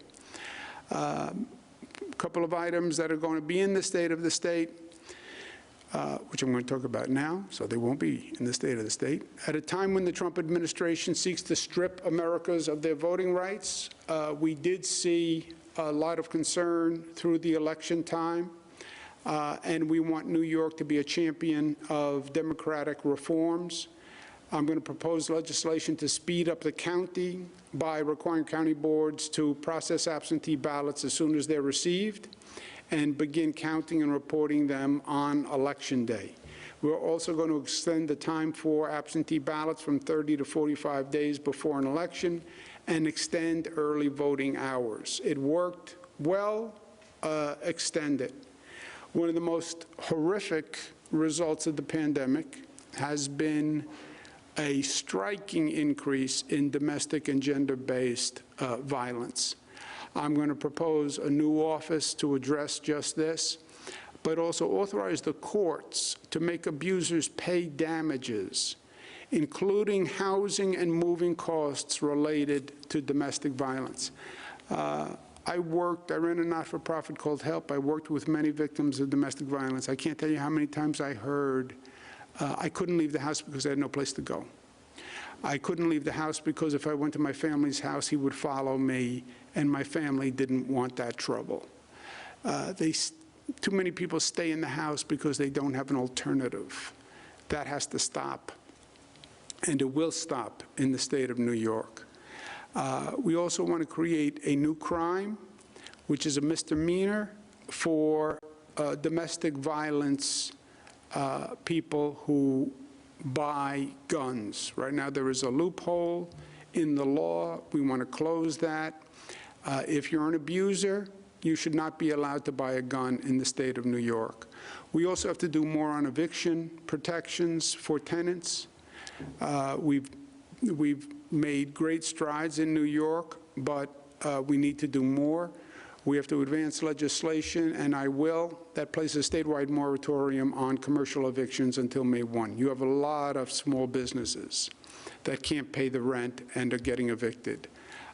A couple of items that are going to be in the State of the State, which I'm going to talk about now, so they won't be in the State of the State. At a time when the Trump administration seeks to strip Americans of their voting rights, we did see a lot of concern through the election time, and we want New York to be a champion of democratic reforms. I'm going to propose legislation to speed up the counting by requiring county boards to process absentee ballots as soon as they're received and begin counting and reporting them on Election Day. We're also going to extend the time for absentee ballots from 30 to 45 days before an election and extend early voting hours. It worked well, extend it. One of the most horrific results of the pandemic has been a striking increase in domestic and gender-based violence. I'm going to propose a new office to address just this, but also authorize the courts to make abusers pay damages, including housing and moving costs related to domestic violence. I ran a not-for-profit called HELP. I worked with many victims of domestic violence. I can't tell you how many times I heard, I couldn't leave the house because I had no place to go. I couldn't leave the house because if I went to my family's house, he would follow me, and my family didn't want that trouble. Too many people stay in the house because they don't have an alternative. That has to stop, and it will stop in the state of New York. We also want to create a new crime, which is a misdemeanor for domestic violence people who buy guns. Right now there is a loophole in the law. We want to close that. If you're an abuser, you should not be allowed to buy a gun in the state of New York. We also have to do more on eviction protections for tenants. We've made great strides in New York, but we need to do more. We have to advance legislation, and I will, that places a statewide moratorium on commercial evictions until May 1. You have a lot of small businesses that can't pay the rent and are getting evicted.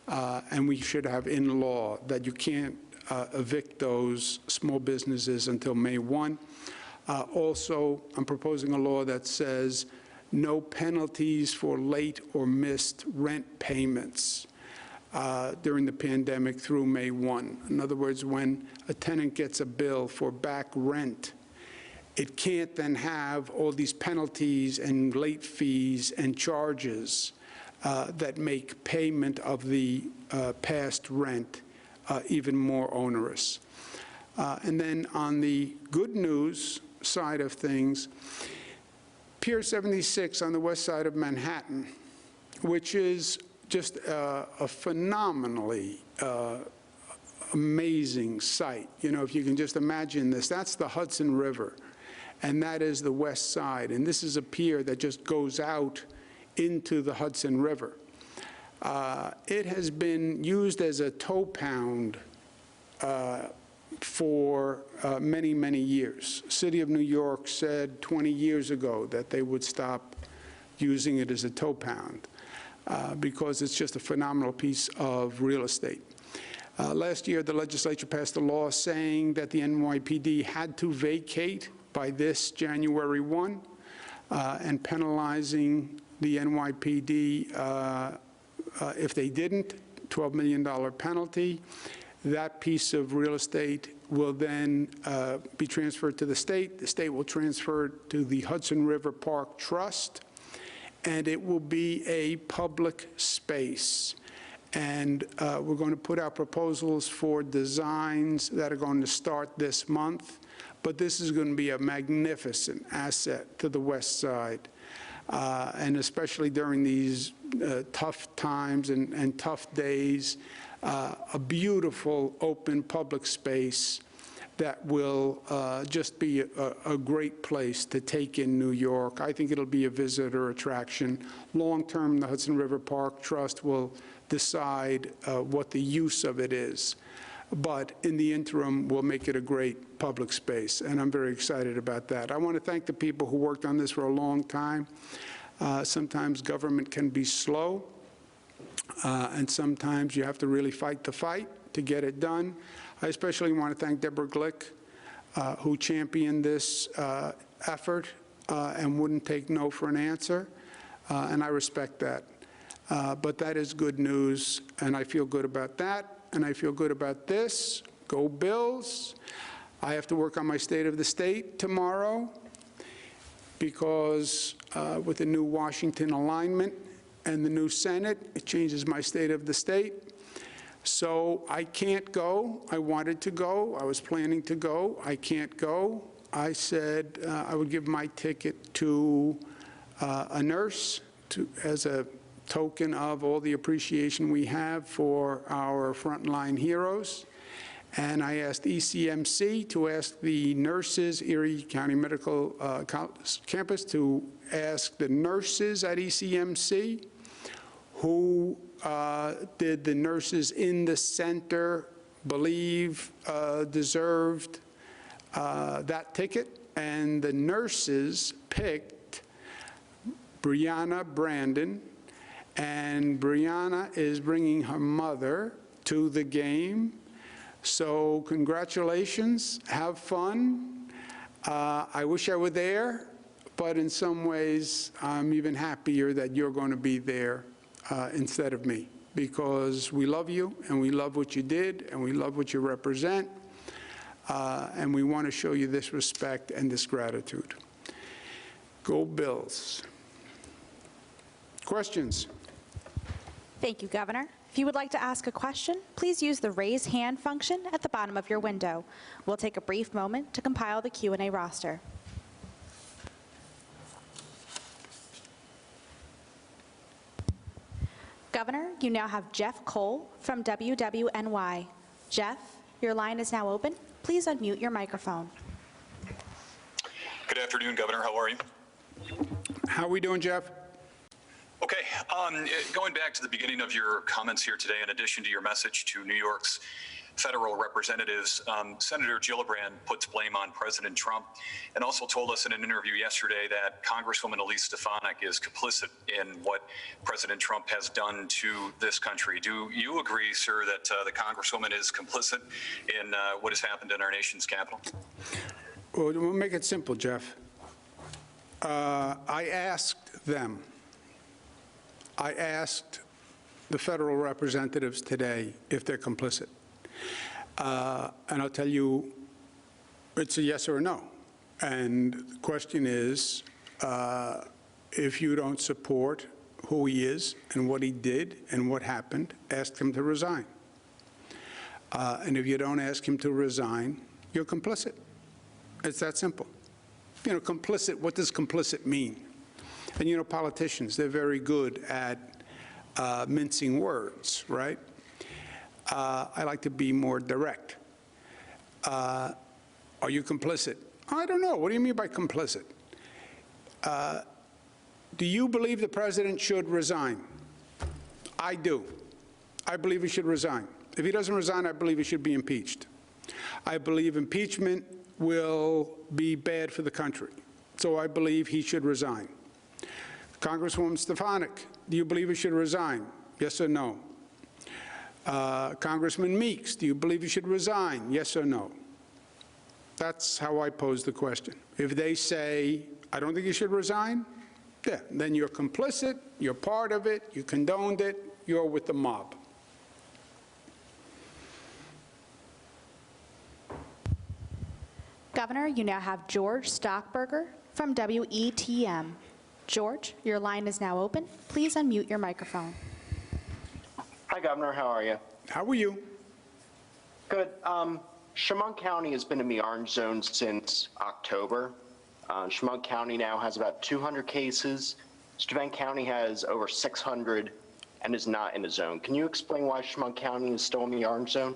And we should have in law that you can't evict those small businesses until May 1. Also, I'm proposing a law that says no penalties for late or missed rent payments during the pandemic through May 1. In other words, when a tenant gets a bill for back rent, it can't then have all these penalties and late fees and charges that make payment of the past rent even more onerous. And then on the good news side of things, Pier 76 on the west side of Manhattan, which is just a phenomenally amazing site. You know, if you can just imagine this, that's the Hudson River. and that is the west side. And this is a pier that just goes out into the Hudson River. It has been used as a tow pound for many, many years. City of New York said 20 years ago that they would stop using it as a tow pound because it's just a phenomenal piece of real estate. Last year, the legislature passed a law saying that the NYPD had to vacate by this January 1 and penalizing the NYPD if they didn't, $12 million penalty. That piece of real estate will then be transferred to the state. The state will transfer it to the Hudson River Park Trust, and it will be a public space. And we're going to put out proposals for designs that are going to start this month. But this is going to be a magnificent asset to the west side. And especially during these tough times and tough days, a beautiful open public space that will just be a great place to take in New York. I think it'll be a visitor attraction. Long-term, the Hudson River Park Trust will decide what the use of it is. But in the interim, we'll make it a great public space, and I'm very excited about that. I want to thank the people who worked on this for a long time. Sometimes government can be slow, and sometimes you have to really fight the fight to get it done. I especially want to thank Deborah Glick, who championed this effort and wouldn't take no for an answer, and I respect that. But that is good news, and I feel good about that. And I feel good about this. Go Bills. I have to work on my State of the State tomorrow because with the new Washington alignment and the new Senate, it changes my State of the State. So I can't go. I wanted to go. I was planning to go. I can't go. I said I would give my ticket to a nurse as a token of all the appreciation we have for our frontline heroes. And I asked ECMC to ask the nurses, Erie County Medical Campus, to ask the nurses at ECMC who did the nurses in the center believe deserved that ticket. And the nurses picked Brianna Brandon, and Brianna is bringing her mother to the game. So congratulations, have fun. I wish I were there, but in some ways I'm even happier that you're going to be there instead of me, because we love you and we love what you did and we love what you represent, and we want to show you this respect and this gratitude. Go Bills. Questions? Thank you, Governor. If you would like to ask a question, please use the raise hand function at the bottom of your window. We'll take a brief moment to compile the Q&A roster. Governor, you now have Jeff Cole from WWNY. Jeff, your line is now open. Please unmute your microphone. Good afternoon, Governor. How are you? How are we doing, Jeff? Okay, going back to the beginning of your comments here today, in addition to your message to New York's federal representatives, Senator Gillibrand puts blame on President Trump and also told us in an interview yesterday that Congresswoman Elise Stefanik is complicit in what President Trump has done to this country. Do you agree, sir, that the Congresswoman is complicit in what has happened in our nation's capital? Well, we'll make it simple, Jeff. I asked them. I asked the federal representatives today if they're complicit. And I'll tell you, it's a yes or a no. And the question is, if you don't support who he is and what he did and what happened, ask him to resign. And if you don't ask him to resign, you're complicit. It's that simple. You know, complicit, what does complicit mean? And you know, politicians, they're very good at mincing words, right? I like to be more direct. Are you complicit? I don't know. What do you mean by complicit? Do you believe the president should resign? I do. I believe he should resign. If he doesn't resign, I believe he should be impeached. I believe impeachment will be bad for the country. So I believe he should resign. Congresswoman Stefanik, do you believe he should resign? Yes or no? Congressman Meeks, do you believe he should resign? Yes or no? That's how I pose the question. If they say, I don't think he should resign, yeah, then you're complicit, you're part of it, you condoned it, you're with the mob. Governor, you now have George Stockberger from WETM. George, your line is now open. Please unmute your microphone. Hi, Governor. How are you? How are you? Good. Chemung County has been in the orange zone since October. Chemung County now has about 200 cases. Steuben County has over 600 and is not in the zone. Can you explain why Chemung County is still in the orange zone?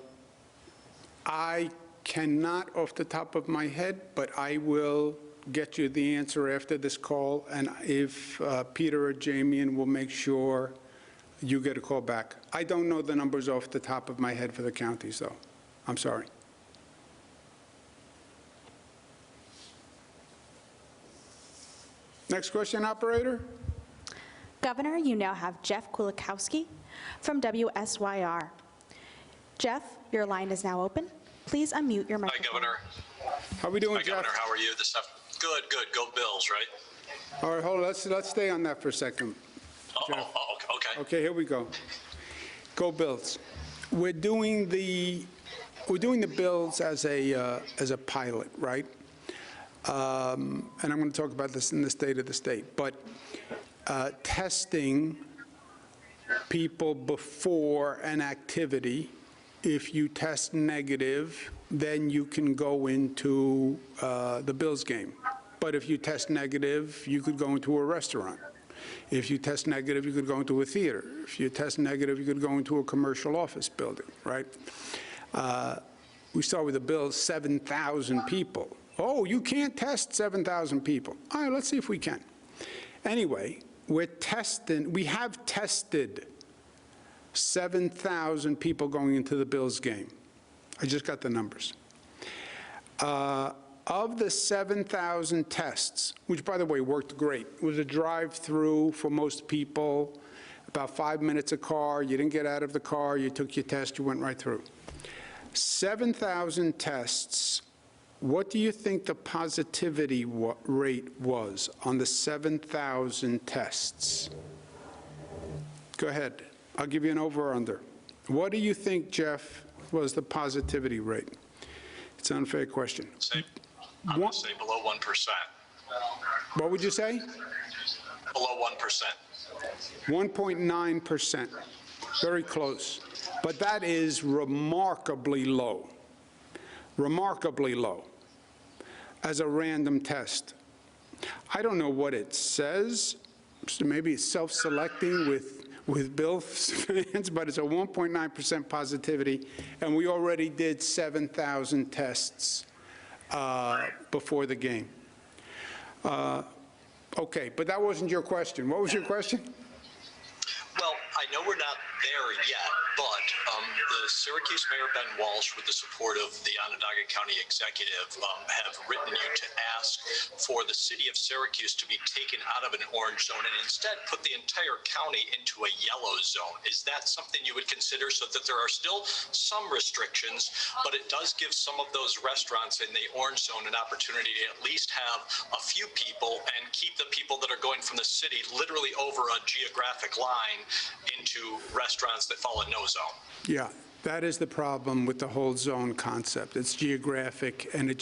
I cannot off the top of my head, but I will get you the answer after this call, and if Peter or Jamian will make sure you get a call back. I don't know the numbers off the top of my head for the counties, though. I'm sorry. Next question, operator. Governor, you now have Jeff Kulikowski from WSYR. Jeff, your line is now open. Please unmute your microphone. Hi, Governor. How are we doing, Hi, Jeff? Governor. How are you? This stuff. Good, good. Go Bills, right? All right, hold on. Let's stay on that for a second. Okay. Okay, here we go. Go Bills. We're doing the Bills as a pilot, right? And I'm going to talk about this in the state of the state. But testing people before an activity, if you test negative, then you can go into the Bills game. But if you test negative, you could go into a restaurant. If you test negative, you could go into a theater. If you test negative, you could go into a commercial office building, right? We start with the Bills, 7,000 people. Oh, you can't test 7,000 people. All right, let's see if we can. Anyway, we have tested 7,000 people going into the Bills game. I just got the numbers. Of the 7,000 tests, which, by the way, worked great, it was a drive-through for most people, about 5 minutes a car. You didn't get out of the car. You took your test. You went right through. 7,000 tests. What do you think the positivity rate was on the 7,000 tests? Go ahead. I'll give you an over or under. What do you think, Jeff, was the positivity rate? It's an unfair question. I'm going to say below 1%. What would you say? Below 1%. 1.9%. Very close. But that is remarkably low. Remarkably low as a random test. I don't know what it says. So maybe it's self-selecting with Bills fans, but it's a 1.9% positivity, and we already did 7,000 tests before the game. Okay, but that wasn't your question. What was your question? Well, I know we're not there yet, but the Syracuse Mayor Ben Walsh, with the support of the Onondaga County Executive, have written you to ask for the city of Syracuse to be taken out of an orange zone and instead put the entire county into a yellow zone. Is that something you would consider, so that there are still some restrictions, but it does give some of those restaurants in the orange zone an opportunity to at least have a few people and keep the people that are going from the city literally over a geographic line into restaurants that fall in no zone? Yeah, that is the problem with the whole zone concept. It's geographic, and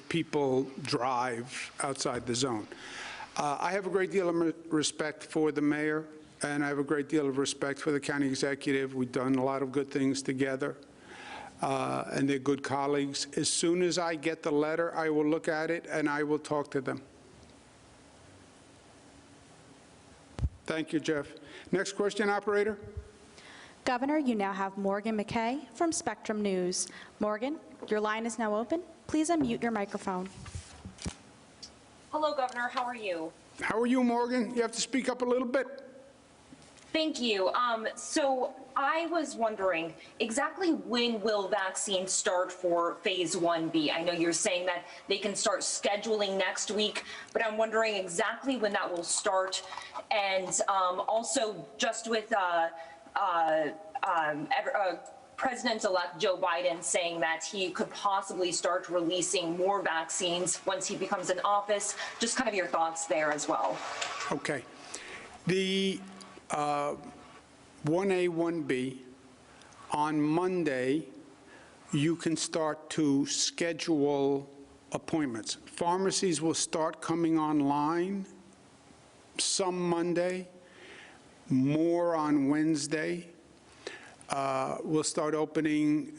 people drive outside the zone. I have a great deal of respect for the mayor, and I have a great deal of respect for the county executive. We've done a lot of good things together, and they're good colleagues. As soon as I get the letter, I will look at it, and I will talk to them. Thank you, Jeff. Next question, operator. Governor, you now have Morgan McKay from Spectrum News. Morgan, your line is now open. Please unmute your microphone. Hello, Governor. How are you? How are you, Morgan? You have to speak up a little bit. Thank you. So I was wondering, exactly when will vaccines start for phase 1B? I know you're saying that they can start scheduling next week, but I'm wondering exactly when that will start. And also just with President-elect Joe Biden saying that he could possibly start releasing more vaccines once he becomes in office, just kind of your thoughts there as well. Okay. The 1A, 1B, on Monday, you can start to schedule appointments. Pharmacies will start coming online some Monday, more on Wednesday. We'll start opening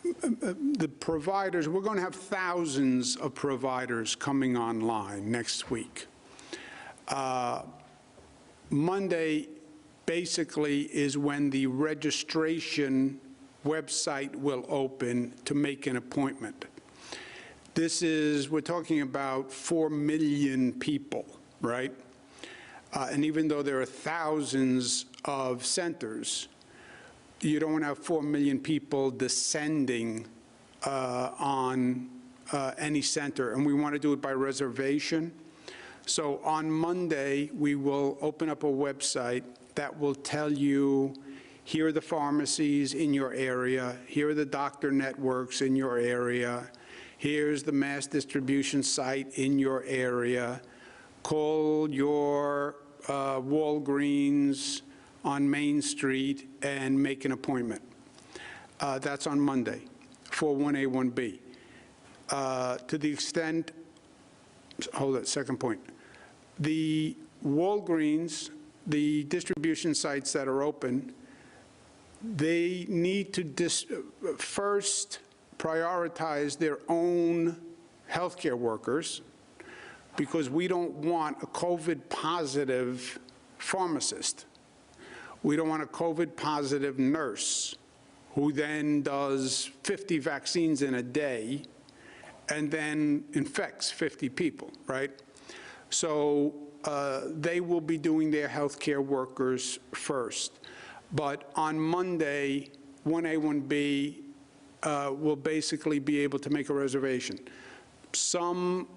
the providers. We're going to have thousands of providers coming online next week. Monday basically is when the registration website will open to make an appointment. We're talking about 4 million people, right? And even though there are thousands of centers, you don't want to have 4 million people descending on any center, and we want to do it by reservation. So on Monday, we will open up a website that will tell you, here are the pharmacies in your area, here are the doctor networks in your area, here's the mass distribution site in your area, call your Walgreens on Main Street and make an appointment. That's on Monday for 1A, 1B. To the extent, hold it, second point. The Walgreens, the distribution sites that are open, they need to first prioritize their own healthcare workers, because we don't want a COVID-positive pharmacist. We don't want a COVID-positive nurse who then does 50 vaccines in a day and then infects 50 people, right? So they will be doing their healthcare workers first. But on Monday, 1A, 1B will basically be able to make a reservation. Some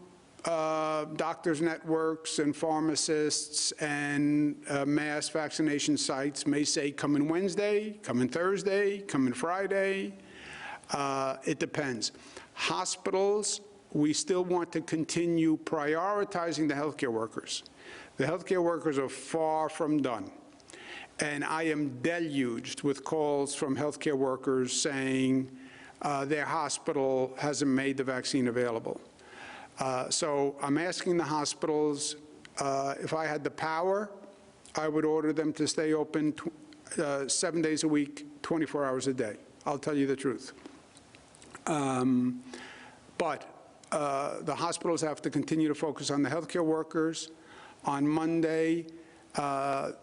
doctors' networks and pharmacists and mass vaccination sites may say, come in Wednesday, come in Thursday, come in Friday. It depends. Hospitals, we still want to continue prioritizing the healthcare workers. The healthcare workers are far from done. And I am deluged with calls from healthcare workers saying their hospital hasn't made the vaccine available. So I'm asking the hospitals, if I had the power, I would order them to stay open 7 days a week, 24 hours a day. I'll tell you the truth. But the hospitals have to continue to focus on the healthcare workers. On Monday, 1A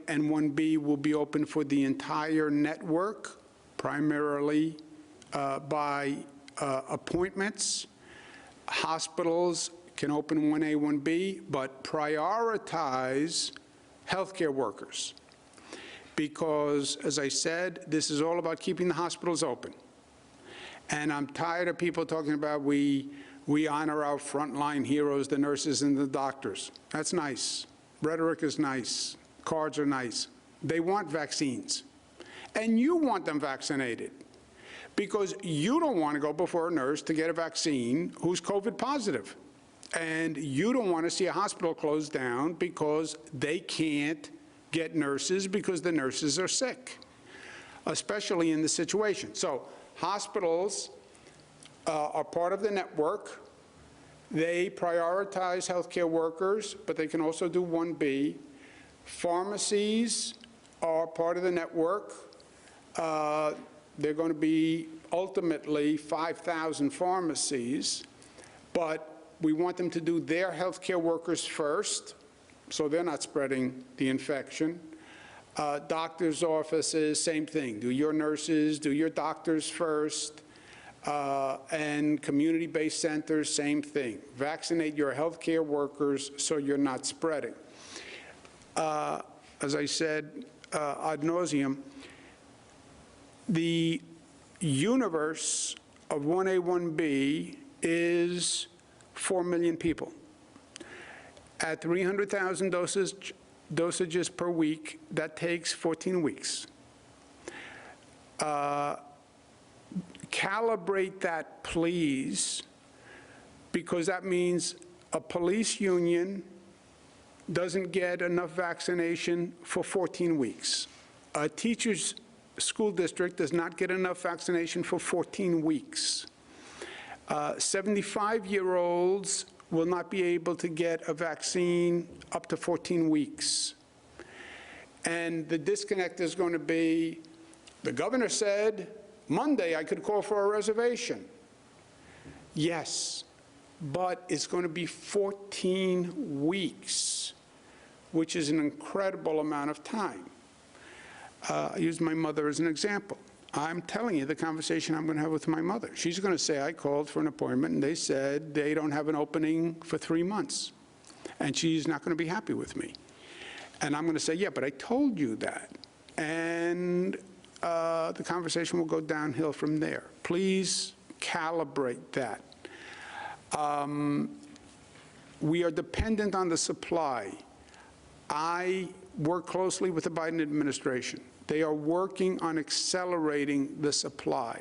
and 1B will be open for the entire network, primarily by appointments. Hospitals can open 1A, 1B, but prioritize healthcare workers. Because, as I said, this is all about keeping the hospitals open. And I'm tired of people talking about we honor our frontline heroes, the nurses and the doctors. That's nice. Rhetoric is nice. Cards are nice. They want vaccines. And you want them vaccinated, because you don't want to go before a nurse to get a vaccine who's COVID positive. And you don't want to see a hospital closed down because they can't get nurses because the nurses are sick, especially in this situation. So hospitals are part of the network. They prioritize healthcare workers, but they can also do 1B. Pharmacies are part of the network. They're going to be ultimately 5,000 pharmacies, but we want them to do their healthcare workers first, so they're not spreading the infection. Doctors' offices, same thing. Do your nurses, do your doctors first. and community-based centers, same thing. Vaccinate your healthcare workers so you're not spreading. As I said ad nauseum, the universe of 1A, 1B is 4 million people. At 300,000 dosages per week, that takes 14 weeks. Calibrate that, please, because that means a police union doesn't get enough vaccination for 14 weeks. A teacher's school district does not get enough vaccination for 14 weeks. 75-year-olds will not be able to get a vaccine up to 14 weeks. And the disconnect is going to be, the governor said, Monday I could call for a reservation. Yes, but it's going to be 14 weeks, which is an incredible amount of time. I use my mother as an example. I'm telling you the conversation I'm going to have with my mother. She's going to say, I called for an appointment, and they said they don't have an opening for 3 months. And she's not going to be happy with me. And I'm going to say, yeah, but I told you that. And the conversation will go downhill from there. Please calibrate that. We are dependent on the supply. I work closely with the Biden administration. They are working on accelerating the supply.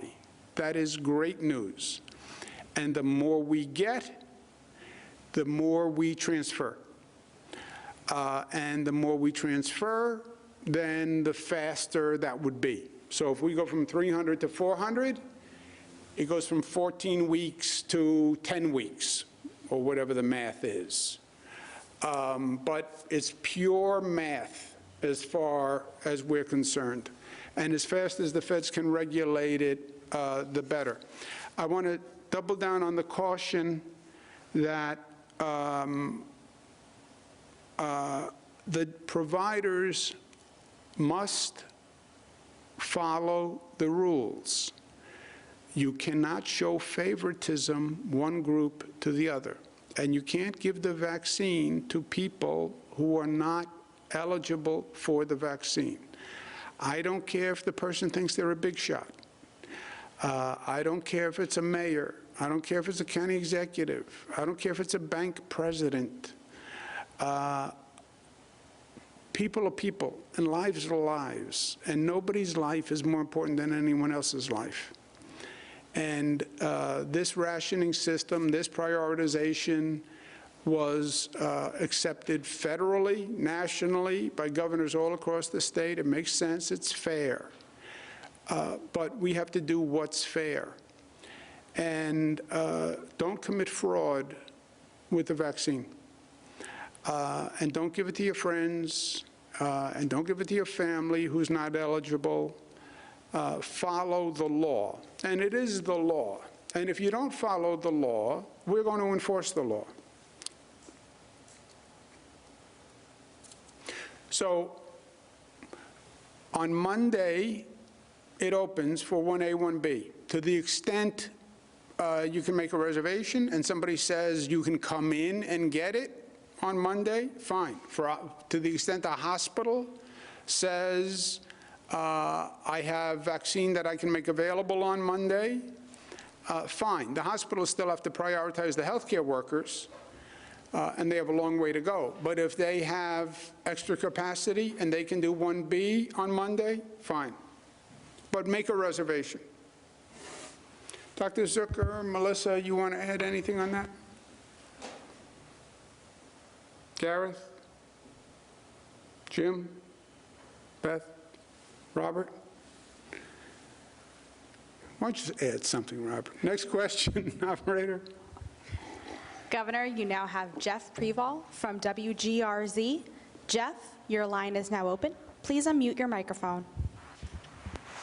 That is great news. And the more we get, the more we transfer. And the more we transfer, then the faster that would be. So if we go from 300 to 400, it goes from 14 weeks to 10 weeks, or whatever the math is. But it's pure math as far as we're concerned. And as fast as the feds can regulate it, the better. I want to double down on the caution that the providers must follow the rules. You cannot show favoritism one group to the other. And you can't give the vaccine to people who are not eligible for the vaccine. I don't care if the person thinks they're a big shot. I don't care if it's a mayor. I don't care if it's a county executive. I don't care if it's a bank president. People are people, and lives are lives, and nobody's life is more important than anyone else's life. And this rationing system, this prioritization was accepted federally, nationally, by governors all across the state. It makes sense, it's fair. But we have to do what's fair. And don't commit fraud with the vaccine. And don't give it to your friends, and don't give it to your family who's not eligible. Follow the law. And it is the law. And if you don't follow the law, we're going to enforce the law. So on Monday, it opens for 1A, 1B. To the extent you can make a reservation and somebody says you can come in and get it on Monday, fine. To the extent a hospital says, I have vaccine that I can make available on Monday, fine. The hospitals still have to prioritize the healthcare workers, and they have a long way to go. But if they have extra capacity and they can do 1B on Monday, fine. But make a reservation. Dr. Zucker, Melissa, you want to add anything on that? Gareth? Jim? Beth? Robert? Why don't you just add something, Robert? Next question, operator. Governor, you now have Jeff Preval from WGRZ. Jeff, your line is now open. Please unmute your microphone.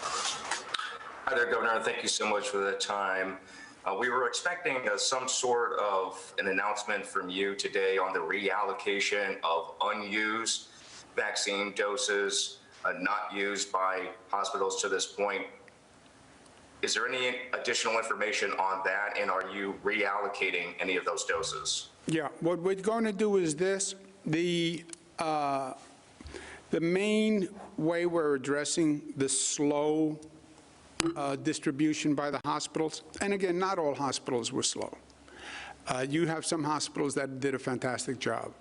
Hi there, Governor. Thank you so much for the time. We were expecting some sort of an announcement from you today on the reallocation of unused vaccine doses not used by hospitals to this point. Is there any additional information on that, and are you reallocating any of those doses? Yeah, what we're going to do is this. The main way we're addressing the slow distribution by the hospitals, and again, not all hospitals were slow. You have some hospitals that did a fantastic job.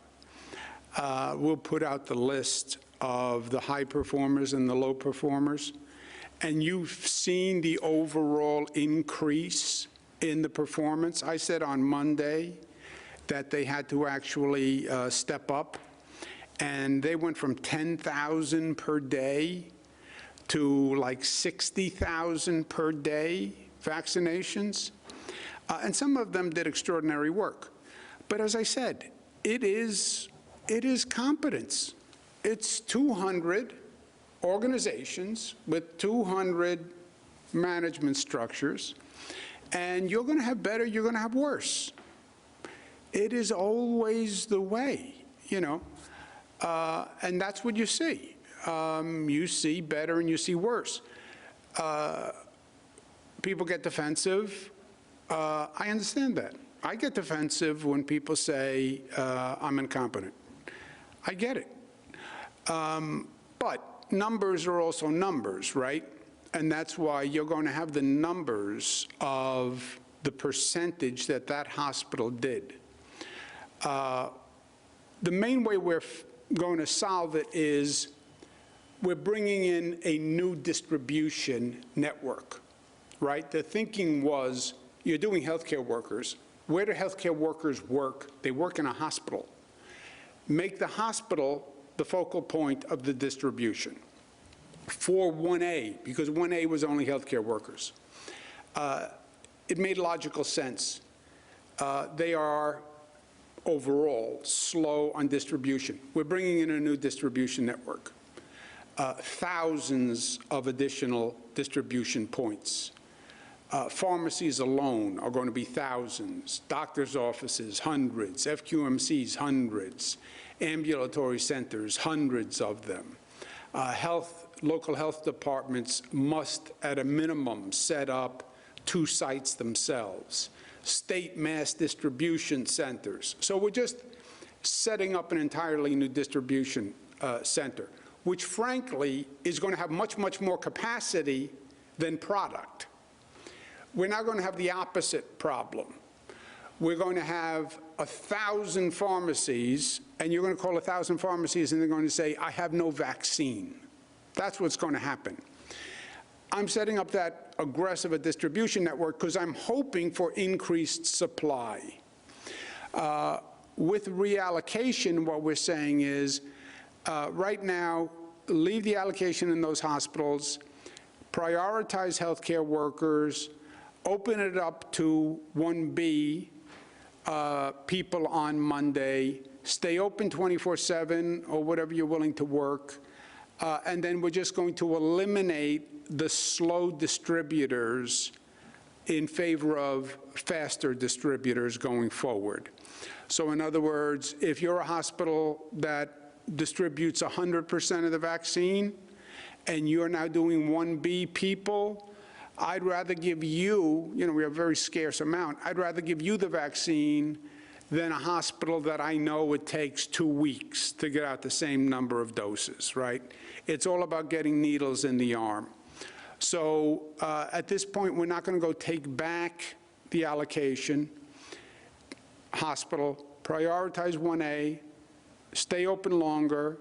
We'll put out the list of the high performers and the low performers, and you've seen the overall increase in the performance. I said on Monday that they had to actually step up, and they went from 10,000 per day to like 60,000 per day vaccinations. And some of them did extraordinary work. But as I said, it is competence. It's 200 organizations with 200 management structures, and you're going to have better, you're going to have worse. It is always the way, you know, and that's what you see. You see better and you see worse. People get defensive. I understand that. I get defensive when people say I'm incompetent. I get it. But numbers are also numbers, right? And that's why you're going to have the numbers of the percentage that that hospital did. The main way we're going to solve it is we're bringing in a new distribution network, right? The thinking was you're doing healthcare workers. Where do healthcare workers work? They work in a hospital. Make the hospital the focal point of the distribution for 1A, because 1A was only healthcare workers. It made logical sense. They are overall slow on distribution. We're bringing in a new distribution network. Thousands of additional distribution points. Pharmacies alone are going to be thousands. Doctors' offices, hundreds. FQMCs, hundreds. Ambulatory centers, hundreds of them. Local health departments must, at a minimum, set up 2 sites themselves. State mass distribution centers. So we're just setting up an entirely new distribution center, which frankly is going to have much, much more capacity than product. We're now going to have the opposite problem. We're going to have 1,000 pharmacies, and you're going to call 1,000 pharmacies, and they're going to say, I have no vaccine. That's what's going to happen. I'm setting up that aggressive a distribution network because I'm hoping for increased supply. With reallocation, what we're saying is, right now, leave the allocation in those hospitals, prioritize healthcare workers, open it up to 1B people on Monday, stay open 24/7 or whatever you're willing to work, and then we're just going to eliminate the slow distributors in favor of faster distributors going forward. So in other words, if you're a hospital that distributes 100% of the vaccine and you're now doing 1B people, I'd rather give you, you know, we have a very scarce amount, I'd rather give you the vaccine than a hospital that I know it takes 2 weeks to get out the same number of doses, right? It's all about getting needles in the arm. So at this point, we're not going to go take back the allocation. Hospital, prioritize 1A, stay open longer.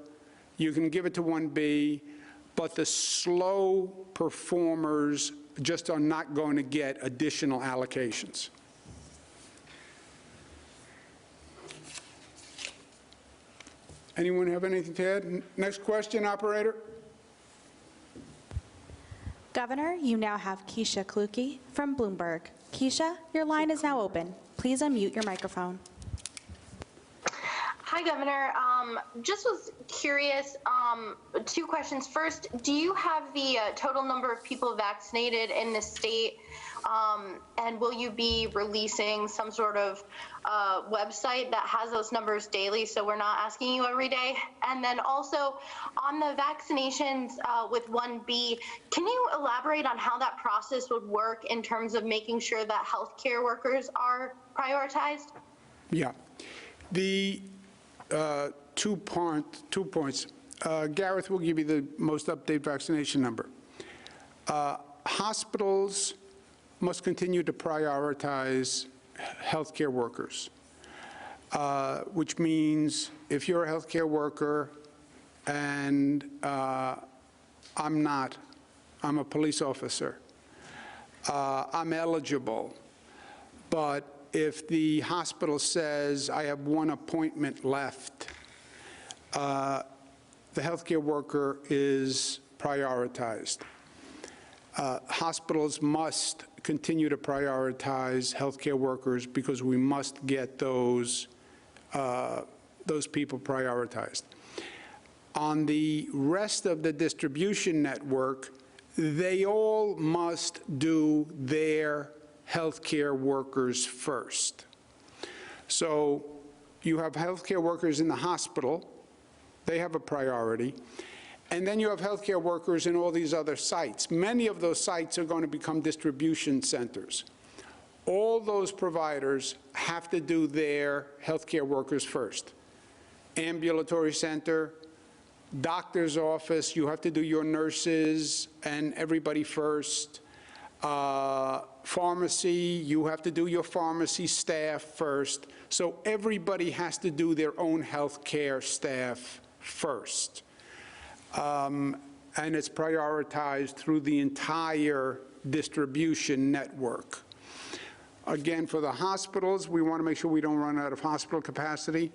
You can give it to 1B, but the slow performers just are not going to get additional allocations. Anyone have anything to add? Next question, operator. Governor, you now have Keisha Kluge from Bloomberg. Keisha, your line is now open. Please unmute your microphone. Hi, Hi, Governor. Just was curious, two questions. First, do you have the total number of people vaccinated in the state? And will you be releasing some sort of website that has those numbers daily so we're not asking you every day? And then also on the vaccinations with 1B, can you elaborate on how that process would work in terms of making sure that healthcare workers are prioritized? Yeah. The 2 points. Gareth will give you the most up-to-date vaccination number. Hospitals must continue to prioritize healthcare workers, which means if you're a healthcare worker and I'm not, I'm a police officer, I'm eligible, but if the hospital says I have one appointment left, the healthcare worker is prioritized. Hospitals must continue to prioritize healthcare workers because we must get those people prioritized. On the rest of the distribution network, they all must do their healthcare workers first. So you have healthcare workers in the hospital, they have a priority, and then you have healthcare workers in all these other sites. Many of those sites are going to become distribution centers. All those providers have to do their healthcare workers first. Ambulatory center, doctor's office, you have to do your nurses and everybody first. Pharmacy, you have to do your pharmacy staff first. So everybody has to do their own health care staff first. And it's prioritized through the entire distribution network. Again, for the hospitals, we want to make sure we don't run out of hospital capacity.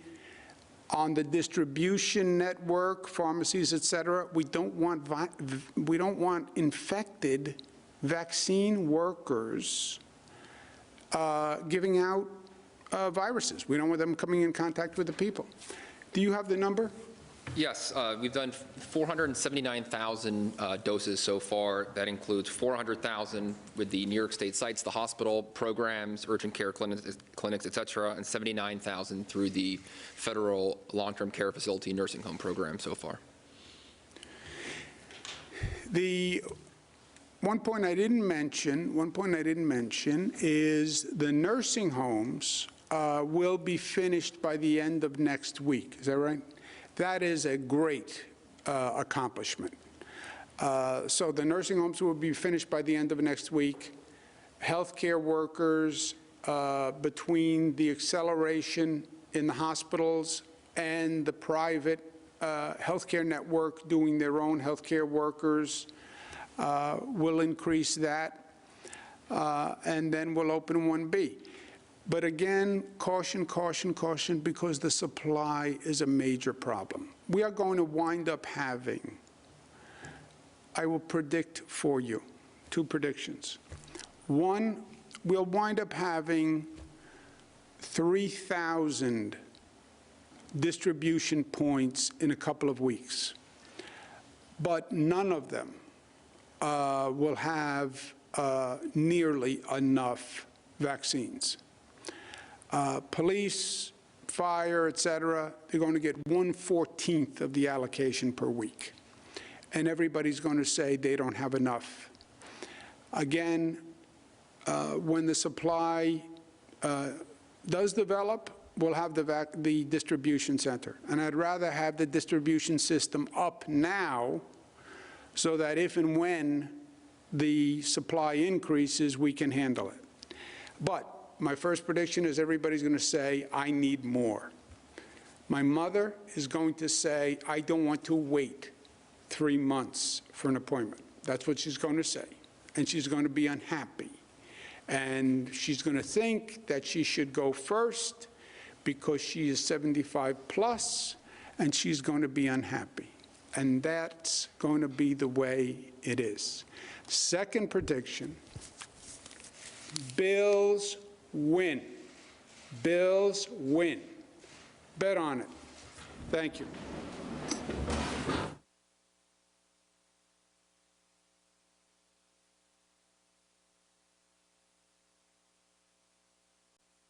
On the distribution network, pharmacies, et cetera, we don't want infected vaccine workers giving out viruses. We don't want them coming in contact with the people. Do you have the number? Yes, we've done 479,000 doses so far. That includes 400,000 with the New York State sites, the hospital programs, urgent care clinics, et cetera, and 79,000 through the federal long-term care facility nursing home program so far. The one point I didn't mention is the nursing homes will be finished by the end of next week. Is that right? That is a great accomplishment. So the nursing homes will be finished by the end of next week. Healthcare workers, between the acceleration in the hospitals and the private healthcare network doing their own healthcare workers, will increase that, and then we'll open 1B. But again, caution, caution, caution, because the supply is a major problem. We are going to wind up having, I will predict for you, 2 predictions. One, we'll wind up having 3,000 distribution points in a couple of weeks, but none of them will have nearly enough vaccines. Police, fire, et cetera, they're going to get 1/14 of the allocation per week. And everybody's going to say they don't have enough. Again, when the supply does develop, we'll have the distribution center. And I'd rather have the distribution system up now so that if and when the supply increases, we can handle it. But my first prediction is everybody's going to say, I need more. My mother is going to say, I don't want to wait 3 months for an appointment. That's what she's going to say. And she's going to be unhappy. And she's going to think that she should go first because she is 75 plus, and she's going to be unhappy. And that's going to be the way it is. Second prediction, bills win. Bills win. Bet on it. Thank you.